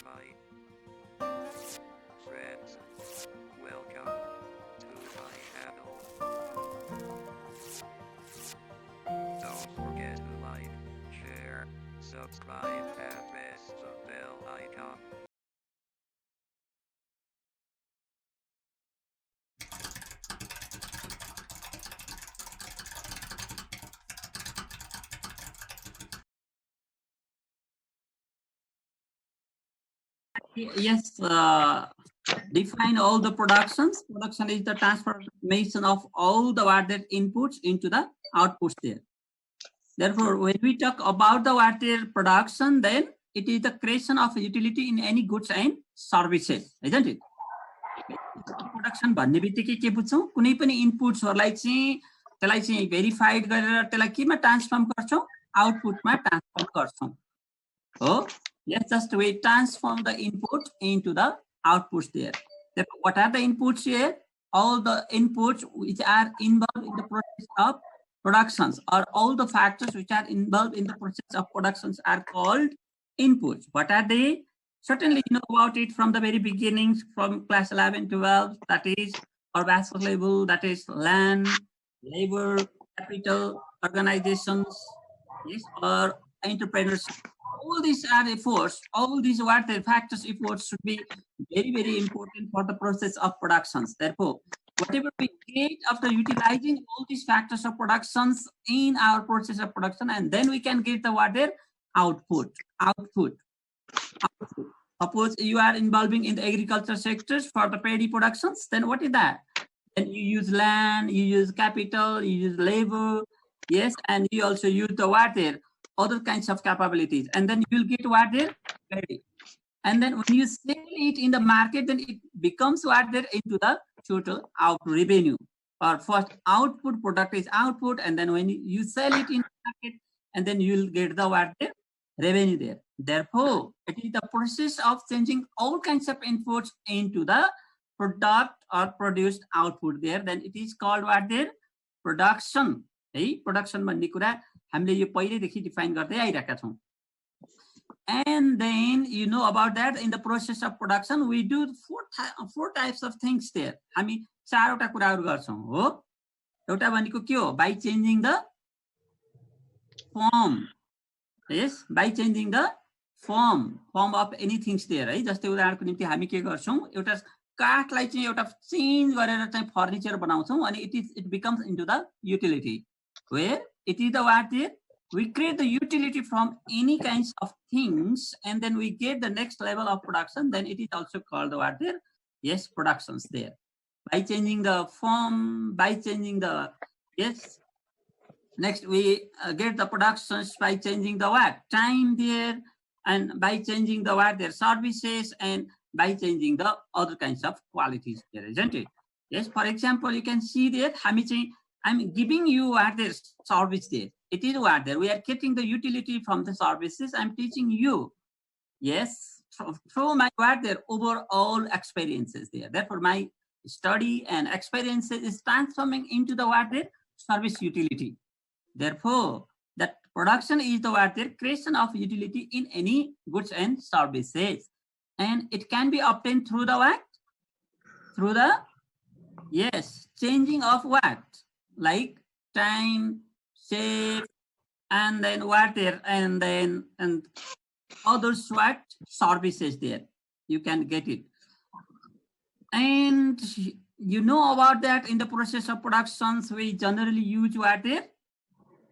My friends, welcome to my channel. Don't forget to like, share, subscribe, and press the bell icon. Yes, define all the productions. Production is the transformation of all the water inputs into the outputs there. Therefore, when we talk about the water production, then it is the creation of utility in any goods and services, isn't it? Production भन्ने बित्तिकै के बुझ्छौँ कुनै पनि इनपुट्सहरूलाई चाहिँ त्यसलाई चाहिँ verified गरेर त्यसलाई केमा ट्रान्सफर्म गर्छौँ आउटपुटमा ट्रान्सफर्म गर्छौँ हो let's just we transform the input into the outputs there. Therefore, what are the inputs here? All the inputs which are involved in the process of productions, or all the factors which are involved in the process of productions are called inputs. What are they? Certainly you know about it from the very beginnings, from class 11, 12, that is our basic level, that is land, labor, capital, organizations, yes, or entrepreneurship. All these are efforts, all these what the factors efforts should be very, very important for the process of productions. Therefore, whatever we get after utilizing all these factors of productions in our process of production, and then we can get the water output. Suppose you are involving in the agriculture sectors for the paddy productions, then what is that? Then you use land, you use capital, you use labor, yes, and you also use the water, other kinds of capabilities, and then you will get water paddy. And then when you sell it in the market, then it becomes water into the total out revenue. Or first output product is output, and then when you sell it in the market, and then you will get the water revenue there. Therefore, it is the process of changing all kinds of inputs into the product or produced output there. Then it is called what there? Production. है production भन्ने कुरा हामीले यो पहिलेदेखि define गर्दै आइरहेका छौँ. And then you know about that in the process of production we do four types of things there. हामी चारवटा कुराहरू गर्छौँ हो. एउटा भनेको के हो? By changing the form. Yes, by changing the form of anything there है. जस्तै उदाहरणको निम्ति हामी के गर्छौँ एउटा काठलाई चाहिँ एउटा चेन्ज गरेर चाहिँ फर्निचर बनाउँछौँ अनि it becomes into the utility where it is the what there we create the utility from any kinds of things and then we get the next level of production, then it is also called the what there? Yes, productions there. By changing the form, by changing the yes. Next, we get the productions by changing the what? Time there, and by changing the what? Their services, and by changing the other kinds of qualities there, isn't it? Yes, for example, you can see that I'm giving you what their service there. It is what there. We are getting the utility from the services. I'm teaching you. Yes, through my what their overall experiences there. Therefore, my study and experiences is transforming into the what their service utility. Therefore, that production is the what their creation of utility in any goods and services, and it can be obtained through the what? Through the yes changing of what? Like time, shape, and then what there, and then and others what services there. You can get it, and you know about that in the process of productions we generally use what there?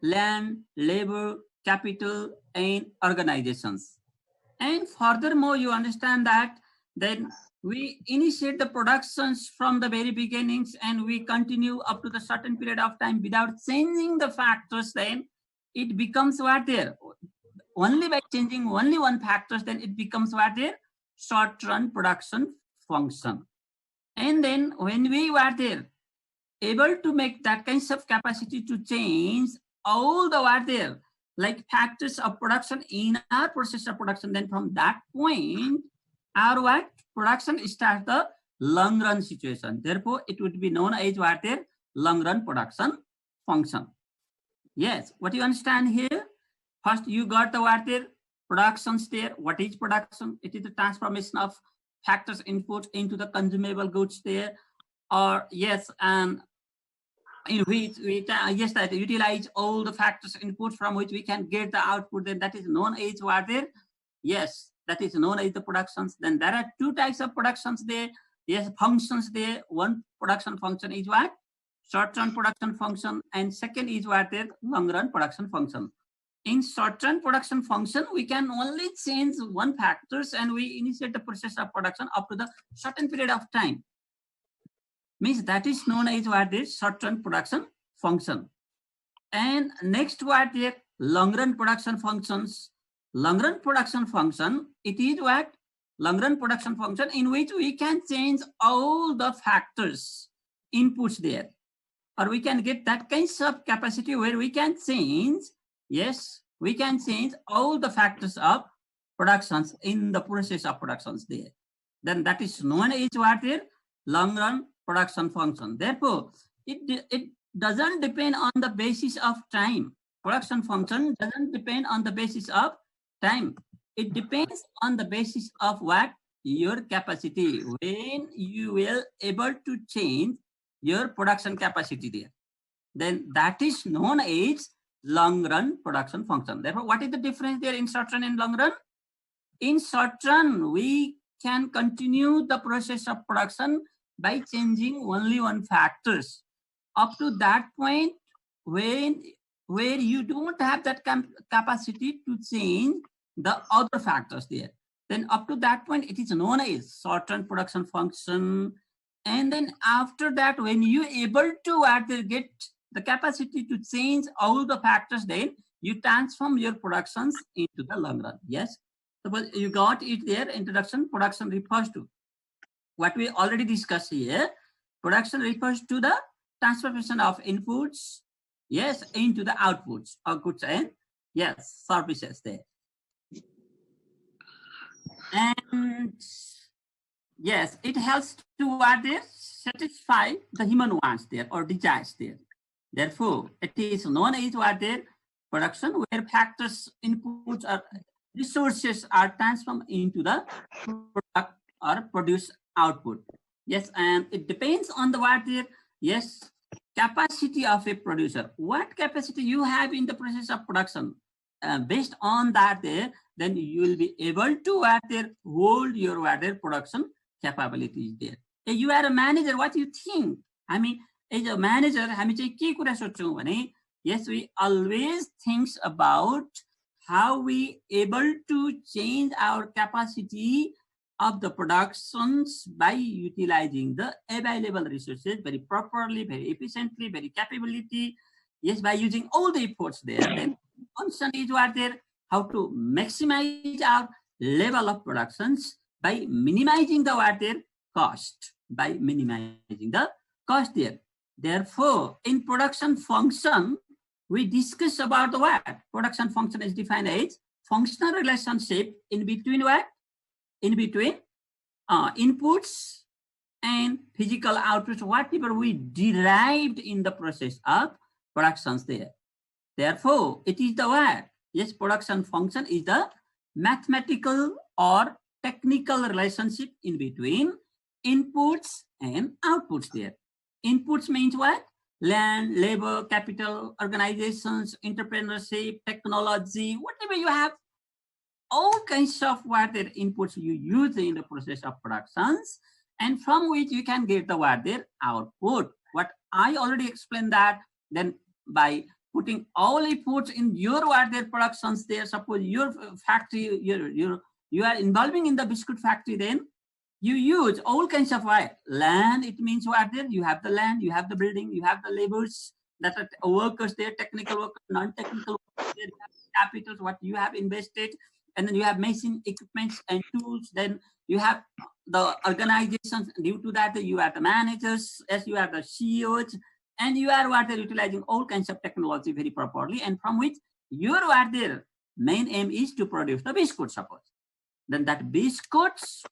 Land, labor, capital, and organizations. And furthermore, you understand that then we initiate the productions from the very beginnings and we continue up to the certain period of time without changing the factors, then it becomes what there? Only by changing only one factors, then it becomes what there? Short-run production function. And then when we were there, able to make that kinds of capacity to change all the what there like factors of production in our process of production, then from that point our what production starts the long run situation. Therefore, it would be known as what there? Long run production function. Yes, what you understand here? First, you got the what there? productions there. What is production? It is the transformation of factors input into the consumable goods there. Or yes, and in which we yes, that utilize all the factors input from which we can get the output, then that is known as what there. Yes, that is known as the productions. Then there are two types of productions there. Yes, functions there. One production function is what? Short-run production function, and second is what there? Long-run production function. In short-run production function, we can only change one factors and we initiate the process of production up to the certain period of time. Means that is known as what is short-run production function. And next what the long-run production functions. Long-run production function, it is what? Long-run production function in which we can change all the factors inputs there. Or we can get that kinds of capacity where we can change, yes, we can change all the factors of productions in the process of productions there. Then that is known as what is long-run production function. Therefore, it doesn't depend on the basis of time. Production function doesn't depend on the basis of time. It depends on the basis of what? Your capacity. When you will able to change your production capacity there, then that is known as long-run production function. Therefore, what is the difference there in short-run and long-run? In short-run, we can continue the process of production by changing only one factors. Up to that point, where you don't have that capacity to change the other factors there, then up to that point, it is known as short-run production function. And then after that, when you able to get the capacity to change all the factors, then you transform your productions into the long run. Yes, suppose you got it there. Introduction. Production refers to what we already discussed here. Production refers to the transformation of inputs, yes, into the outputs of goods and yes, services there. And yes, it helps to satisfy the human wants there or desires there. Therefore, it is known as what there production, where factors, inputs, or resources are transformed into the product or produce output. Yes, and it depends on the what there, yes, capacity of a producer. What capacity you have in the process of production. Based on that there, then you will be able to hold your production capabilities there. You are a manager, what you think? I mean, as a manager, yes, we always think about how we able to change our capacity of the productions by utilizing the available resources very properly, very efficiently, very capability. Yes, by using all the efforts there. Then function is what there, how to maximize our level of productions by minimizing the what there cost, by minimizing the cost there. Therefore, in production function, we discuss about the what? Production function is defined as functional relationship in between what? In between inputs and physical outputs, whatever we derived in the process of productions there. Therefore, it is the what? Yes, production function is the mathematical or technical relationship in between inputs and outputs there. Inputs means what? Land, labor, capital, organizations, entrepreneurship, technology, whatever you have, all kinds of what their inputs you use in the process of productions, and from which you can get the what their output. What I already explained that, then by putting all inputs in your what their productions there, suppose your factory, you are involving in the biscuit factory, then you use all kinds of what? Land, it means what there? You have the land, you have the building, you have the laborers, that are workers there, technical workers, non-technical workers there, you have capitals, what you have invested, and then you have machine equipments and tools, then you have the organizations, due to that you are the managers, as you are the CEOs, and you are what they're utilizing all kinds of technology very properly, and from which your what their main aim is to produce the biscuit, suppose. Then that biscuits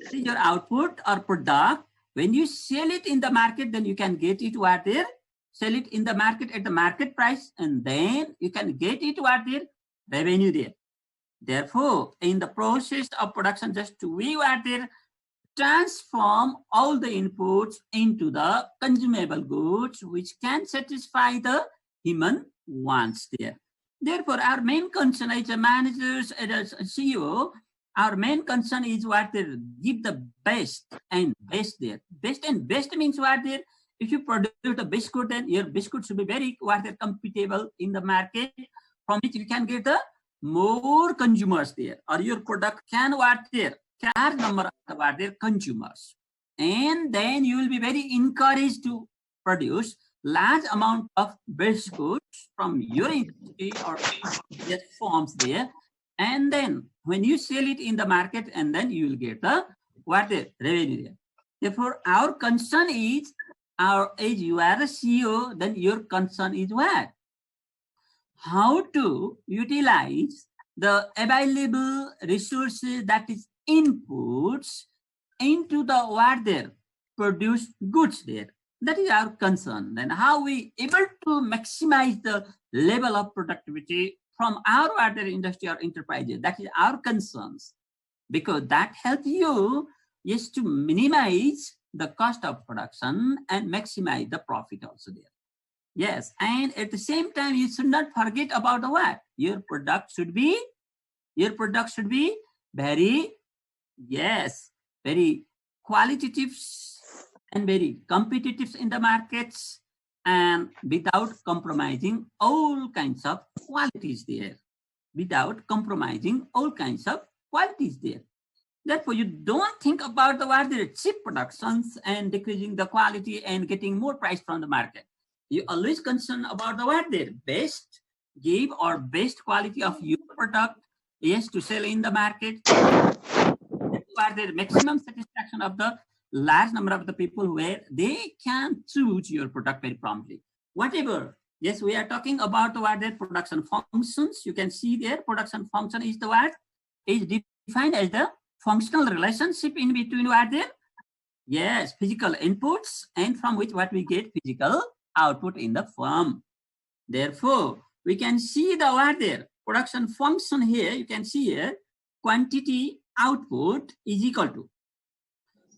is your output or product. When you sell it in the market, then you can get it what there, sell it in the market at the market price, and then you can get it what there, revenue there. Therefore, in the process of production, just we were there transform all the inputs into the consumable goods which can satisfy the human wants there. Therefore, our main concern as a managers, as a CEO, our main concern is what they give the best and best there. Best and best means what there. If you produce the biscuit, then your biscuit should be very what they're compatible in the market, from which you can get the more consumers there, or your product can what there large number of what their consumers, and then you will be very encouraged to produce large amount of biscuits from your industry or yes, forms there, and then when you sell it in the market, and then you will get the what the revenue there. Therefore, our concern is as you are a CEO, then your concern is what? How to utilize the available resources, that is inputs, into the what there produced goods there. That is our concern. Then how we able to maximize the level of productivity from our other industry or enterprises. That is our concerns, because that helps you yes to minimize the cost of production and maximize the profit also there. Yes, and at the same time, you should not forget about the what? Your product should be very, yes, very qualitative and very competitive in the markets, and without compromising all kinds of qualities there. Without compromising all kinds of qualities there. Therefore, you don't think about the what the cheap productions and decreasing the quality and getting more price from the market. You always concern about the what their best give or best quality of your product, yes, to sell in the market. For the maximum satisfaction of the large number of the people where they can choose your product very promptly. Whatever, yes, we are talking about what their production functions. You can see their production function is the what is defined as the functional relationship in between what there, yes, physical inputs, and from which what we get physical output in the firm. Therefore, we can see the what there production function here. You can see here quantity output is equal to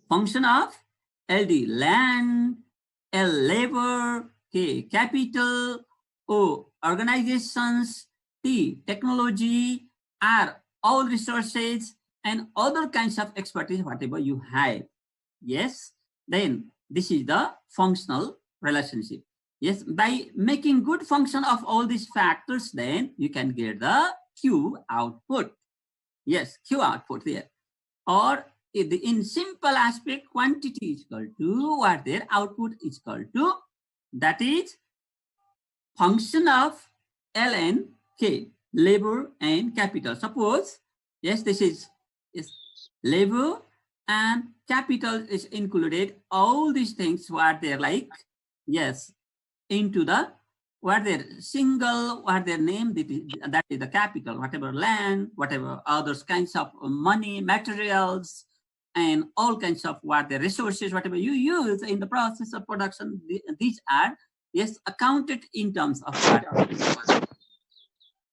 function of LD land, L labor, K capital, O organizations, T technology, R all resources, and other kinds of expertise whatever you have. Yes, then this is the functional relationship. Yes, by making good function of all these factors, then you can get the Q output. Yes, Q output there. Or in simple aspect, quantity is equal to what their output is equal to, that is function of L and K, labor and capital. Suppose, yes, this is labor and capital is included. All these things what they're like, yes, into the what their single, what their name, that is the capital, whatever land, whatever others kinds of money, materials, and all kinds of what the resources, whatever you use in the process of production, these are, yes, accounted in terms of what?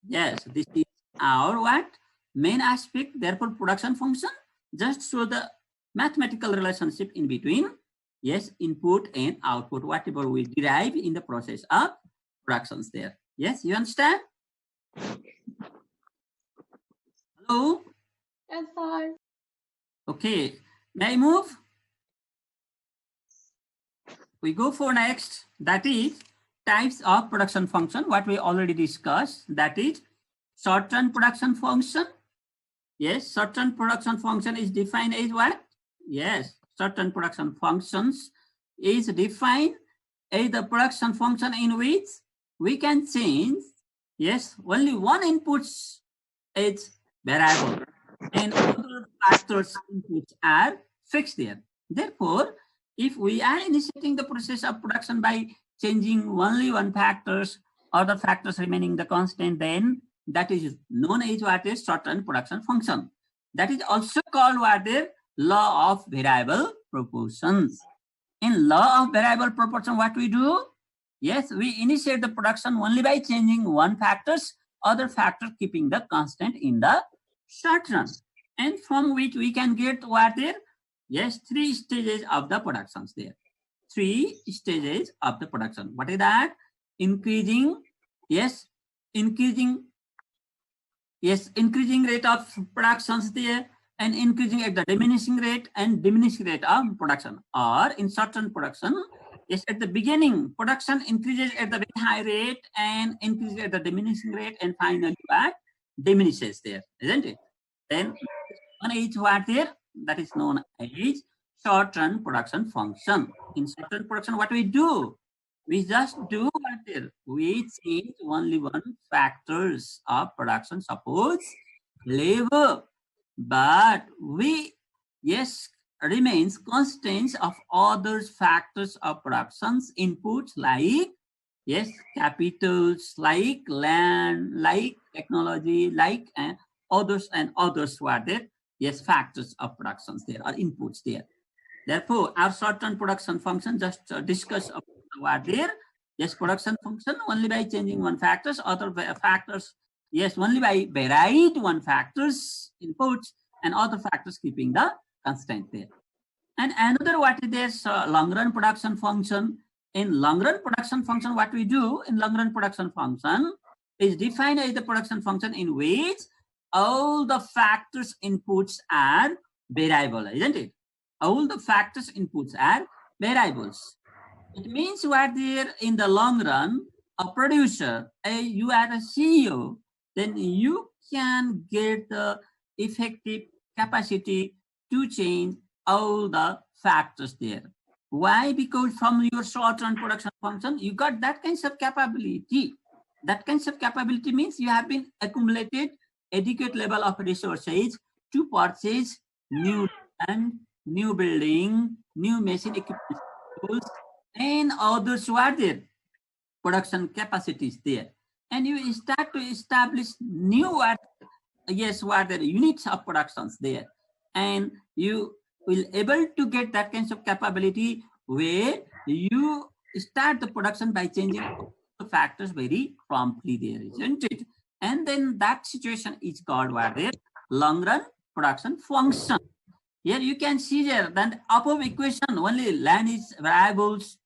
Yes, this is our what? Main aspect, therefore production function, just show the mathematical relationship in between, yes, input and output, whatever we derive in the process of productions there. Yes, you understand? Hello? Yes, sir. Okay, may I move? We go for next, that is types of production function, what we already discussed, that is short-term production function. Yes, short-term production function is defined as what? Yes, short-term production functions is defined as the production function in which we can change, yes, only one input is variable and other factors inputs are fixed there. Therefore, if we are initiating the process of production by changing only one factors, other factors remaining the constant, then that is known as what is short-term production function. That is also called what is law of variable proportions. In law of variable proportion, what we do? Yes, we initiate the production only by changing one factors, other factor keeping the constant in the short run, and from which we can get what there? Yes, 3 stages of the productions there. 3 stages of the production. What is that? Increasing, yes, increasing rate of productions there, and increasing at the diminishing rate and diminishing rate of production. Or in certain production, yes, at the beginning, production increases at the very high rate and increases at the diminishing rate, and finally what? Diminishes there, isn't it? Then one is what there? That is known as short-run production function. In short-run production, what we do? We just do what there? We change only one factors of production, suppose labor, but we, yes, remains constants of other factors of productions, inputs like, yes, capitals, like land, like technology, like others and others were there. Yes, factors of productions there are inputs there. Therefore, our short-run production function just discuss what there. Yes, production function only by changing one factors, other factors, yes, only by varied one factors inputs, and other factors keeping the constant there. And another what is this long-run production function. In long-run production function, what we do in long-run production function is defined as the production function in which all the factors inputs are variable, isn't it? All the factors inputs are variables. It means what there in the long run, a producer, you are a CEO, then you can get the effective capacity to change all the factors there. Why? Because from your short-run production function, you got that kind of capability. That kind of capability means you have been accumulated adequate level of resources to purchase new land, new building, new machine equipment, tools, and others who are there, production capacities there. And you start to establish new units of productions there. And you will able to get that kind of capability where you start the production by changing the factors very promptly there, isn't it? And then that situation is called what there? Long run production function. Here you can see there that above equation only land is variables,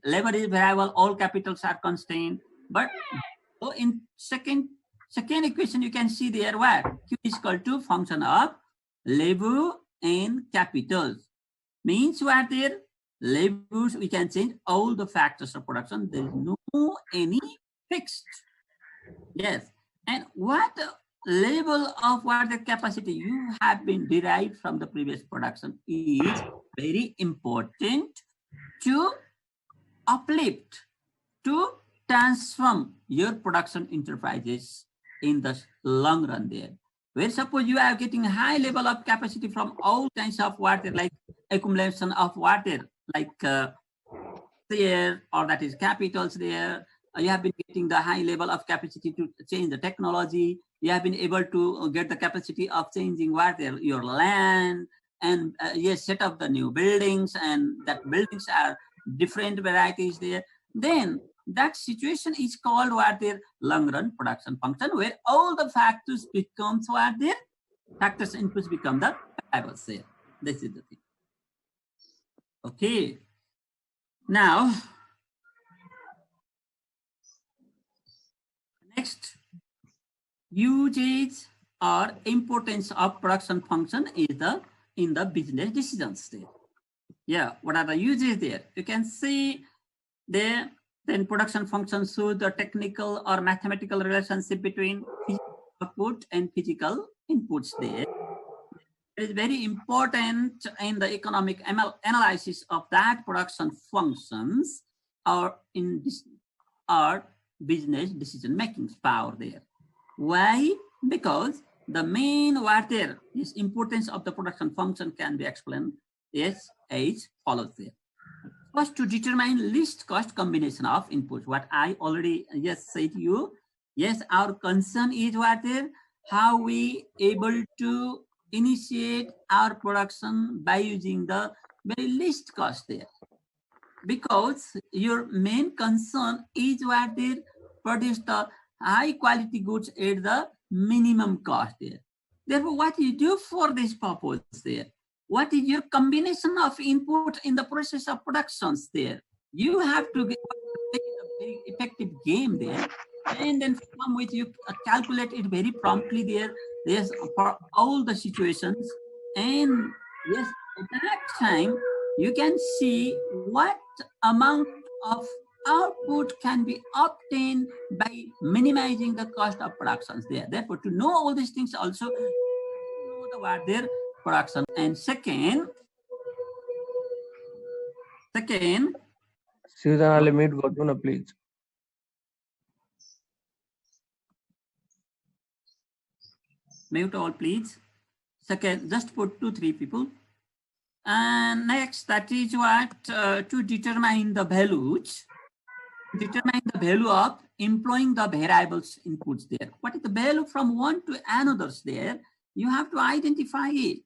labor is variable, all capitals are constant. But in second equation you can see there what Q is equal to function of labor and capitals. Means what there? Labors we can change all the factors of production. There is no any fixed. Yes. And what level of what the capacity you have been derived from the previous production is very important to uplift, to transform your production enterprises in the long run there. Where suppose you are getting high level of capacity from all kinds of water, like accumulation of water, like there, or that is capitals there. You have been getting the high level of capacity to change the technology. You have been able to get the capacity of changing water, your land, and yes, set up the new buildings, and that buildings are different varieties there. Then that situation is called what their long run production function, where all the factors becomes what their factors inputs become the variables there. This is the thing. Okay. Now, next, usage or importance of production function is in the business decisions there. Yeah, what are the uses there? You can see there. Then production function shows the technical or mathematical relationship between physical output and physical inputs there. It is very important in the economic analysis of that production functions or in this or business decision making power there. Why? Because the main what there is importance of the production function can be explained as follows there. First, to determine least cost combination of inputs. What I already said to you. Yes, our concern is what there, how we able to initiate our production by using the very least cost there. Because your main concern is what there, produce the high quality goods at the minimum cost there. Therefore, what you do for this purpose there? What is your combination of input in the process of productions there? You have to get a very effective game there, and then from which you calculate it very promptly there. Yes, for all the situations, and yes, at that time you can see what amount of output can be obtained by minimizing the cost of productions there. Therefore, to know all these things also, know the what their production. And second, सृजनाले mute गर्नु न please. mute all please. Second, just put 2-3 people. And next, that is what to determine the values. Determine the value of employing the variables inputs there. What is the value from one to another's there? You have to identify it.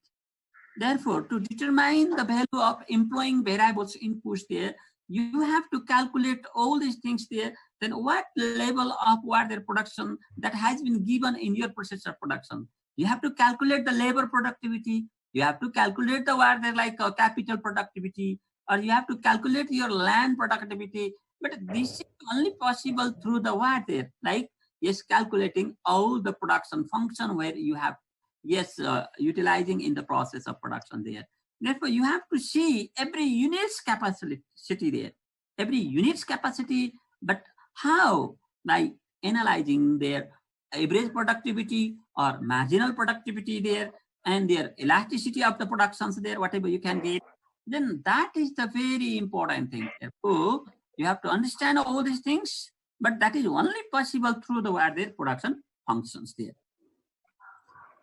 Therefore, to determine the value of employing variables inputs there, you have to calculate all these things there. Then what level of what their production that has been given in your process of production. You have to calculate the labor productivity. You have to calculate the what they're like capital productivity, or you have to calculate your land productivity. But this is only possible through the what there, like yes, calculating all the production function where you have yes utilizing in the process of production there. Therefore, you have to see every unit's capacity there, every unit's capacity, but how? By analyzing their average productivity or marginal productivity there, and their elasticity of the productions there, whatever you can get, then that is the very important thing. Therefore, you have to understand all these things, but that is only possible through the where their production functions there.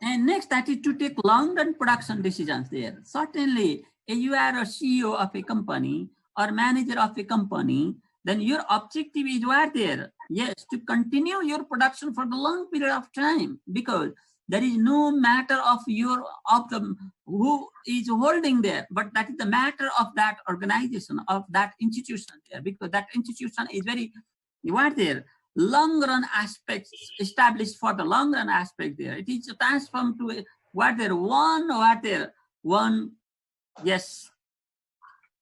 And next, that is to take long-run production decisions there. Certainly, if you are a CEO of a company or manager of a company, then your objective is what there? Yes, to continue your production for the long period of time, because there is no matter of your of the who is holding there, but that is the matter of that organization, of that institution there, because that institution is very what there long run aspects established for the long run aspect there. It is transformed to what there one yes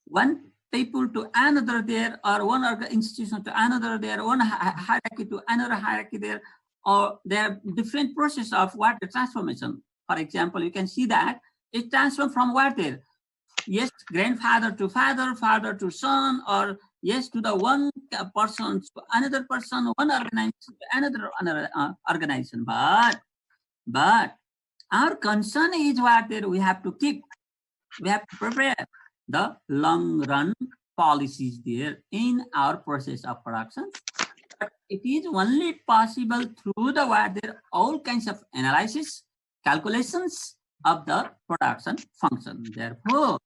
one people to another there, or one institution to another there, one hierarchy to another hierarchy there, or there are different process of what the transformation. For example, you can see that it transforms from what there, yes, grandfather to father, father to son, or yes, to the one person to another person, one organization to another organization. But our concern is what there we have to keep. We have to prepare the long run policies there in our process of production. But it is only possible through the what there all kinds of analysis, calculations of the production function. Therefore,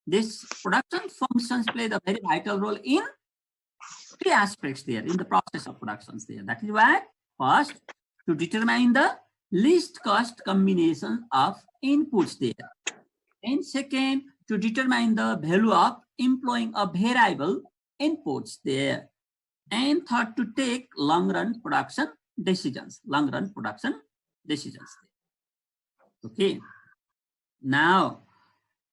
this production functions play the very vital role in three aspects there in the process of productions there. That is why first, to determine the least cost combination of inputs there. And second, to determine the value of employing a variable inputs there. And third, to take long-run production decisions. Long-run production decisions. Okay. Now,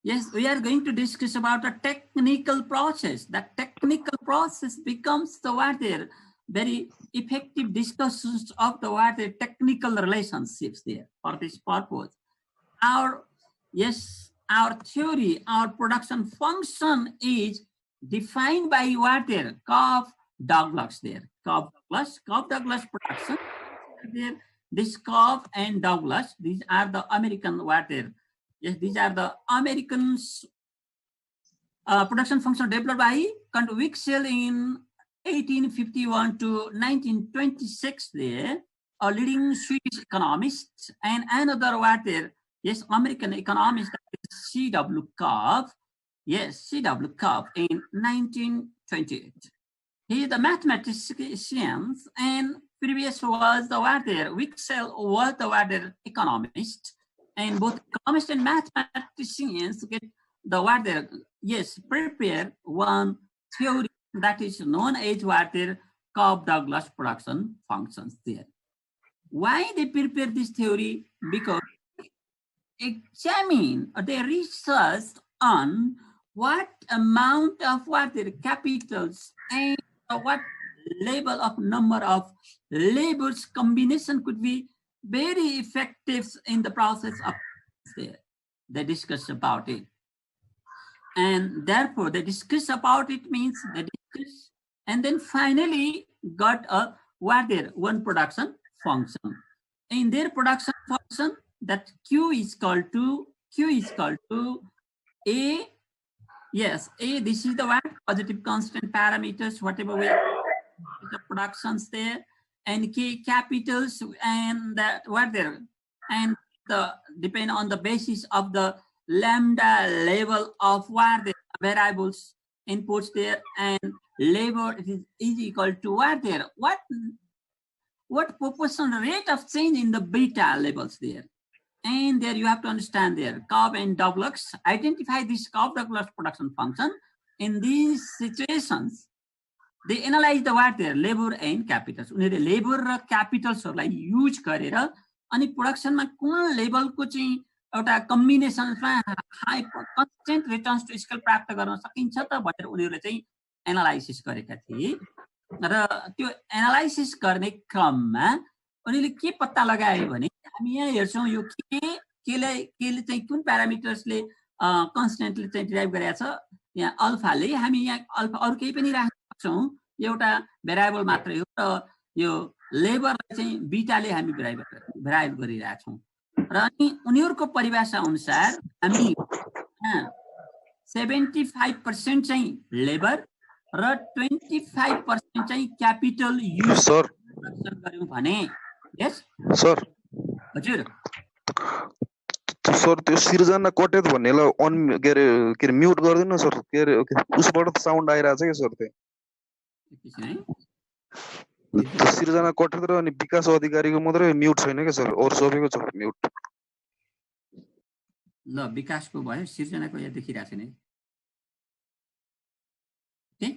yes, we are going to discuss about a technical process. That technical process becomes the what there very effective discussions of the what there technical relationships there for this purpose. Our theory, our production function is defined by what there Cobb-Douglas there. Cobb-Douglas production there. This Cobb and Douglas, these are the American what there. Yes, these are the Americans production function developed by Wicksell in 1851 to 1926 there, a leading Swedish economist, and another what there, yes, American economist, C.W. Cobb, yes, C.W. Cobb in 1928. He is the mathematician, and previous was the what there, Wicksell was the what there economist. And both economists and mathematicians get the what there, yes, prepare one theory that is known as what there Cobb-Douglas production functions there. Why they prepare this theory? Because examine or they researched on what amount of what their capitals and what level of number of labors combination could be very effective in the process of there. They discuss about it. And therefore they discuss about it means they discuss and then finally got a what their one production function. In their production function that Q is equal to A. Yes, A, this is the one positive constant parameters, whatever we the productions there, and K capitals and that what there, and the depend on the basis of the lambda level of what the variables inputs there, and labor is equal to what there, what proportion rate of change in the beta levels there. And there you have to understand there, Cobb and Douglas identify this Cobb-Douglas production function. In these situations, they analyze the what there, labor and capitals. उनीहरुले labor र capitals-हरुलाई use गरेर अनि प्रोडक्सनमा कुन लेभलको चाहिँ एउटा कम्बिनेसनमा high constant returns to scale प्राप्त गर्न सकिन्छ त भनेर उनीहरुले चाहिँ एनालाइसिस गरेका थिए र त्यो एनालाइसिस गर्ने क्रममा उनीहरुले के पत्ता लगाए भने हामी यहाँ हेर्छौं यो केले चाहिँ कुन प्यारामिटर्सले कन्स्टेन्टली चाहिँ डिराइभ गरेको छ यहाँ अल्फाले हामी यहाँ अल्फा अरु केही पनि राख्न सक्छौं एउटा भेरिएबल मात्रै हो र यो लेबरलाई चाहिँ बीटाले हामी भेरिएबल गरिरहेका छौं र अनि उनीहरुको परिभाषा अनुसार हामी 75% चाहिँ लेबर र 25% चाहिँ क्यापिटल युज सर गर्यौं भने यस सर हजुर सर त्यो सिर्जना कटेत भन्नेलाई अन के रे म्युट गर्दिनु न सर के रे उसबाट त साउन्ड आइराछ के सर त्यो सिर्जना कटेत र अनि विकास अधिकारीको मात्रै म्युट छैन के सर अरु सबैको छ म्युट ल विकासको भयो सिर्जनाको यहाँ देखिरहेको छैन के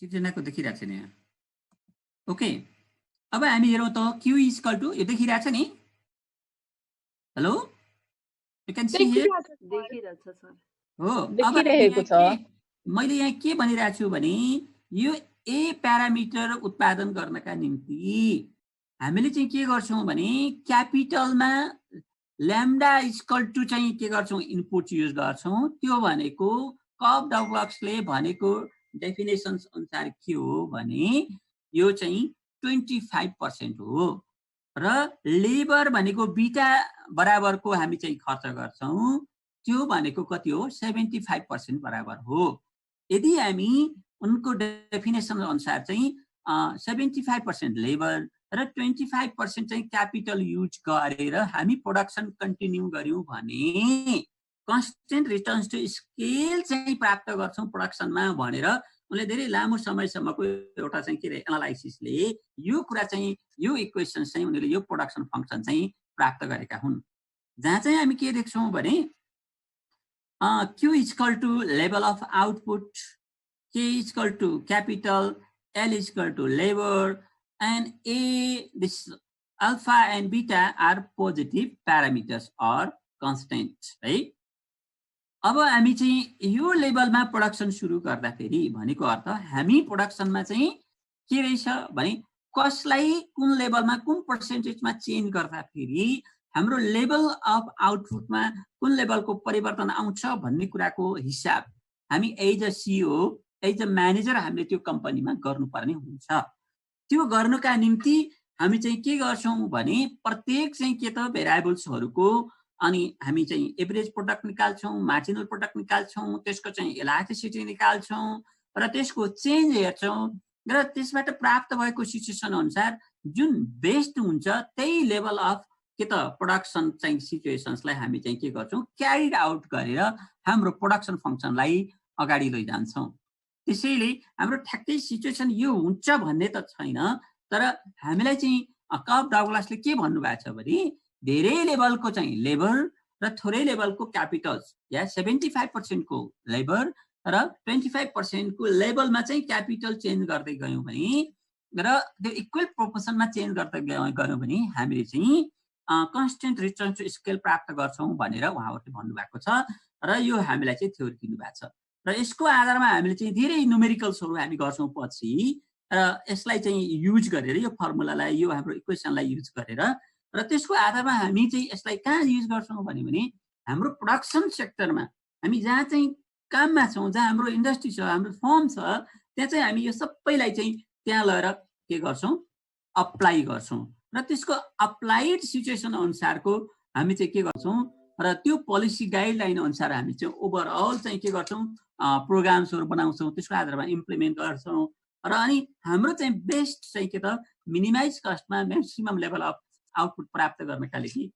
सिर्जनाको देखिरहेको छैन यहाँ ओके अब हामी हेरौं त Q is equal to यो देखिरहेछ नि hello you can see here देखिरहेछ सर हो देखिरहेको छ मैले यहाँ के भनिरहेको छु भने यो ए प्यारामिटर उत्पादन गर्नका निम्ति हामीले चाहिँ के गर्छौं भने क्यापिटलमा ल्याम्डा इक्वल टु चाहिँ के गर्छौं इनपुट युज गर्छौं त्यो भनेको कब डगलसले भनेको डेफिनेसन्स अनुसार के हो भने यो चाहिँ 25% हो र लेबर भनेको बीटा बराबरको हामी चाहिँ खर्च गर्छौं त्यो भनेको कति हो 75% बराबर हो यदि हामी उनको डेफिनेसन अनुसार चाहिँ 75% लेबर र 25% चाहिँ क्यापिटल युज गरेर हामी प्रोडक्सन कन्टिन्यू गर्यौं भने कन्स्टेन्ट रिटर्न्स टु स्केल चाहिँ प्राप्त गर्छौं प्रोडक्सनमा भनेर उनले धेरै लामो समयसम्मको एउटा चाहिँ के रे एनालाइसिसले यो कुरा चाहिँ यो इक्वेसन चाहिँ उनीले यो प्रोडक्सन फंक्सन चाहिँ प्राप्त गरेका हुन् जहाँ चाहिँ हामी के देख्छौं भने Q is equal to level of output, K is equal to capital, L is equal to labor, and A, this alpha and beta are positive parameters or constants, right? अब हामी चाहिँ यो लेभलमा प्रोडक्सन सुरु गर्दाखेरि भनेको अर्थ हामी प्रोडक्सनमा चाहिँ के रहेछ भने कसलाई कुन लेभलमा कुन पर्सेन्टेजमा चेन्ज गर्दाखेरि हाम्रो लेभल अफ आउटपुटमा कुन लेभलको परिवर्तन आउँछ भन्ने कुराको हिसाब हामी as a CEO as a manager हामीले त्यो कम्पनीमा गर्नुपर्ने हुन्छ त्यो गर्नुका निम्ति हामी चाहिँ के गर्छौं भने प्रत्येक चाहिँ के त भेरिएबल्सहरुको अनि हामी चाहिँ एभरेज प्रोडक्ट निकाल्छौं मार्जिनल प्रोडक्ट निकाल्छौं त्यसको चाहिँ इलास्टिसिटी निकाल्छौं र त्यसको चेन्ज हेर्छौं र त्यसबाट प्राप्त भएको सिचुएसन अनुसार जुन बेस्ट हुन्छ त्यही लेभल अफ के त प्रोडक्सन चाहिँ सिचुएसन्सलाई हामी चाहिँ के गर्छौं क्यारिड आउट गरेर हाम्रो प्रोडक्सन फंक्सनलाई अगाडि लैजान्छौं त्यसैले हाम्रो ठ्याक्कै सिचुएसन यो हुन्छ भन्ने त छैन तर हामीलाई चाहिँ कब डगलसले के भन्नु भएको छ भने धेरै लेभलको चाहिँ लेबर र थोरै लेभलको क्यापिटल्स या 75% को लेबर र 25% को लेभलमा चाहिँ क्यापिटल चेन्ज गर्दै गयौं भने र त्यो इक्वल प्रोपोर्सनमा चेन्ज गर्दै गयौं भने हामीले चाहिँ कन्स्टेन्ट रिटर्न टु स्केल प्राप्त गर्छौँ भनेर उहाँहरूले भन्नुभएको छ र यो हामीलाई चाहिँ थ्योरी दिनुभएको छ र यसको आधारमा हामीले चाहिँ धेरै न्युमेरिकल्सहरू हामी गर्छौँ पछि र यसलाई चाहिँ युज गरेर यो फर्मुलालाई यो हाम्रो इक्वेसनलाई युज गरेर र त्यसको आधारमा हामी चाहिँ यसलाई कहाँ युज गर्छौँ भने हाम्रो प्रोडक्सन सेक्टरमा हामी जहाँ चाहिँ काममा छौँ जहाँ हाम्रो इन्डस्ट्री छ हाम्रो फर्म छ त्यहाँ चाहिँ हामी यो सबैलाई चाहिँ त्यहाँ लगेर के गर्छौँ अप्लाई गर्छौँ र त्यसको अप्लाइड सिचुएसन अनुसारको हामी चाहिँ के गर्छौँ र त्यो पोलिसी गाइडलाइन अनुसार हामी चाहिँ ओभरअल चाहिँ के गर्छौँ प्रोग्राम्सहरू बनाउँछौँ त्यसको आधारमा इम्प्लिमेन्ट गर्छौँ र अनि हाम्रो चाहिँ बेस्ट चाहिँ के त minimise कस्टमा maximum level of output प्राप्त गर्नका लागि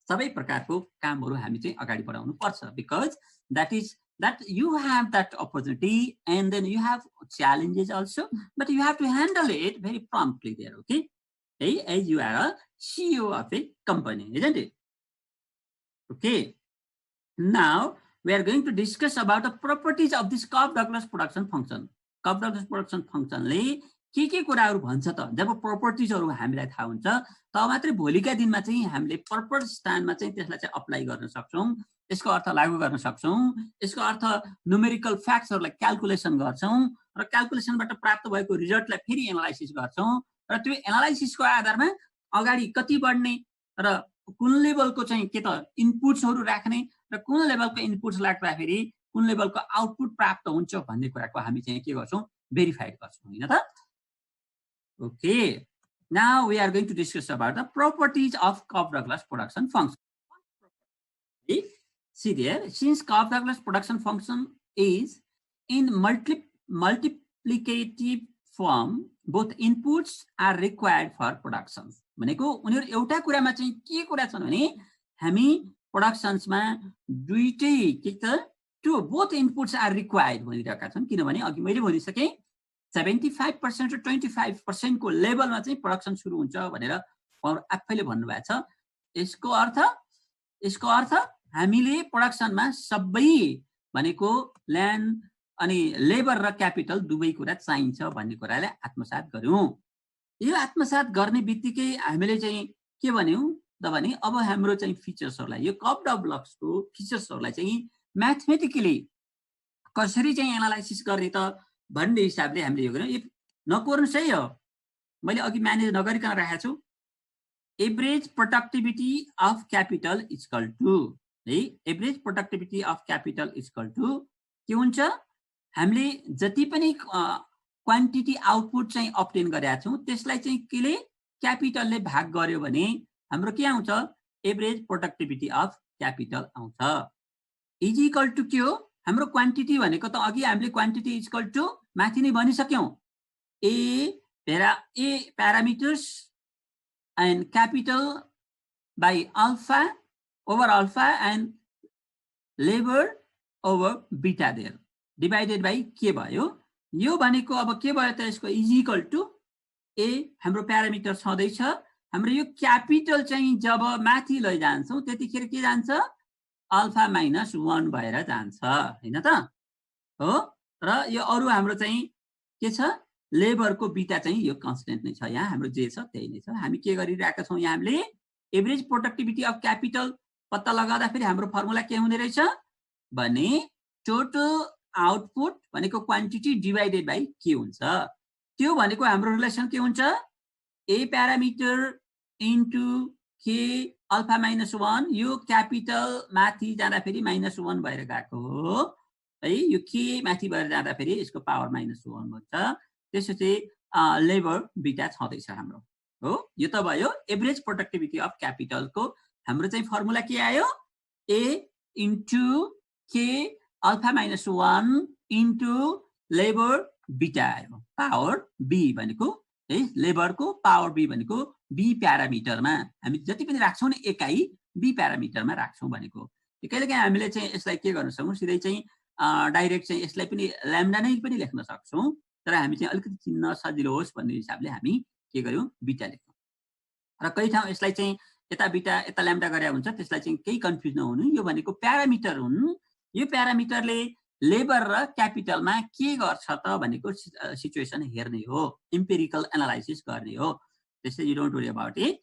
सबै प्रकारको कामहरू हामी चाहिँ अगाडि बढाउनु पर्छ because that you have that opportunity and then you have challenges also but you have to handle it very promptly there, okay? As you are a CEO of a company, isn't it? Okay, now we are going to discuss about the properties of this Cobb-Douglas production function. Cobb-Douglas production function ले के कुराहरु भन्छ त जब प्रोपर्टिजहरु हामीलाई थाहा हुन्छ तब मात्रै भोलिका दिनमा चाहिँ हामीले पर्पज स्थानमा चाहिँ त्यसलाई चाहिँ अप्लाई गर्न सक्छौं यसको अर्थ लागू गर्न सक्छौं यसको अर्थ न्युमेरिकल फ्याक्ट्सहरुलाई क्याल्कुलेसन गर्छौं र क्याल्कुलेसनबाट प्राप्त भएको रिजल्टलाई फेरि एनालाइसिस गर्छौं र त्यो एनालाइसिसको आधारमा अगाडि कति बढ्ने र कुन लेभलको चाहिँ के त इनपुट्सहरु राख्ने र कुन लेभलको इनपुट्स राख्दाखेरि कुन लेभलको आउटपुट प्राप्त हुन्छ भन्ने कुराको हामी चाहिँ के गर्छौं भेरिफाई गर्छौं हैन त Okay, now we are going to discuss about the properties of Cobb-Douglas production function. See there, since Cobb-Douglas production function is in multiplicative form, both inputs are required for production. भनेको उनीहरु एउटा कुरामा चाहिँ के कुरा छन् भने हामी प्रोडक्सन्समा दुईटै के त to both inputs are required भनिरहेका छन् किनभने अघि मैले भनिसके 75% र 25% को लेभलमा चाहिँ प्रोडक्सन सुरु हुन्छ भनेर आफैले भन्नुभएको छ यसको अर्थ हामीले प्रोडक्सनमा सबै भनेको ल्यान्ड अनि लेबर र क्यापिटल दुवै कुरा चाहिन्छ भन्ने कुरालाई आत्मसात गर्यौं यो आत्मसात गर्ने बित्तिकै हामीले चाहिँ के भन्यौं त भने अब हाम्रो चाहिँ फिचर्सहरुलाई यो Cobb-Douglasको फिचर्सहरुलाई चाहिँ म्याथमेटिकली कसरी चाहिँ एनालाइसिस गर्ने त भन्ने हिसाबले हामीले यो गर्यौं नकोर्नुस् है हो मैले अघि म्यानेज नगरिकन राखेको छु average productivity of capital equal to है average productivity of capital equal to के हुन्छ हामीले जति पनि क्वान्टिटी आउटपुट चाहिँ अब्टेन गरेका छौं त्यसलाई चाहिँ केले क्यापिटलले भाग गर्यो भने हाम्रो के आउँछ एभरेज प्रोडक्टिभिटी अफ क्यापिटल आउँछ इज इक्वल टु के हो हाम्रो क्वान्टिटी भनेको त अघि हामीले क्वान्टिटी इक्वल टु माथि नै भनिसक्यौं A parameters and capital by alpha over alpha and labour over beta there divided by के भयो यो भनेको अब के भयो त यसको इज इक्वल टु ए हाम्रो प्यारामिटर छँदैछ हाम्रो यो क्यापिटल चाहिँ जब माथि लैजान्छौं त्यतिखेर के जान्छ अल्फा माइनस 1 भएर जान्छ हैन त हो र यो अरु हाम्रो चाहिँ के छ लेबरको बीटा चाहिँ यो कन्स्टेन्ट नै छ यहाँ हाम्रो जे छ त्यही नै छ हामी के गरिरहेका छौं यहाँ हामीले एभरेज प्रोडक्टिभिटी अफ क्यापिटल पत्ता लगाउँदा फेरि हाम्रो फर्मुला के हुने रहेछ भने टोटल आउटपुट भनेको क्वान्टिटी डिवाइडेड बाइ के हुन्छ त्यो भनेको हाम्रो रिलेसन के हुन्छ ए प्यारामिटर इन्टु के अल्फा माइनस 1 यो क्यापिटल माथि जाँदा फेरि -1 भएर गएको हो है यो के माथि भएर जाँदा फेरि यसको पावर -1 हुन्छ त्यसपछि लेबर बीटा छँदैछ हाम्रो हो यो त भयो एभरेज प्रोडक्टिभिटी अफ क्यापिटल को हाम्रो चाहिँ फर्मुला के आयो ए इन्टु के अल्फा -1 इन्टु लेबर बीटा आयो पावर बी भनेको है लेबर को पावर बी भनेको बी प्यारामिटरमा हामी जति पनि राख्छौं नि एकाइ बी प्यारामिटरमा राख्छौं भनेको कहिलेकाहीँ हामीले चाहिँ यसलाई के गर्न सक्छौं सिधै चाहिँ डाइरेक्ट चाहिँ यसलाई पनि ल्याम्डा नै पनि लेख्न सक्छौं तर हामी चाहिँ अलिकति चिन्न सजिलो होस् भन्ने हिसाबले हामी के गर्यौं बीटा लेख्यौं र कही ठाउँ यसलाई चाहिँ यता बीटा यता ल्याम्डा गरे हुन्छ त्यसलाई चाहिँ केही कन्फ्युज नहुनु यो भनेको प्यारामिटर हुन् यो प्यारामिटरले लेबर र क्यापिटलमा के गर्छ त भनेको सिचुएसन हेर्ने हो एम्पिरिकल एनालाइसिस गर्ने हो त्यसै you don't worry about it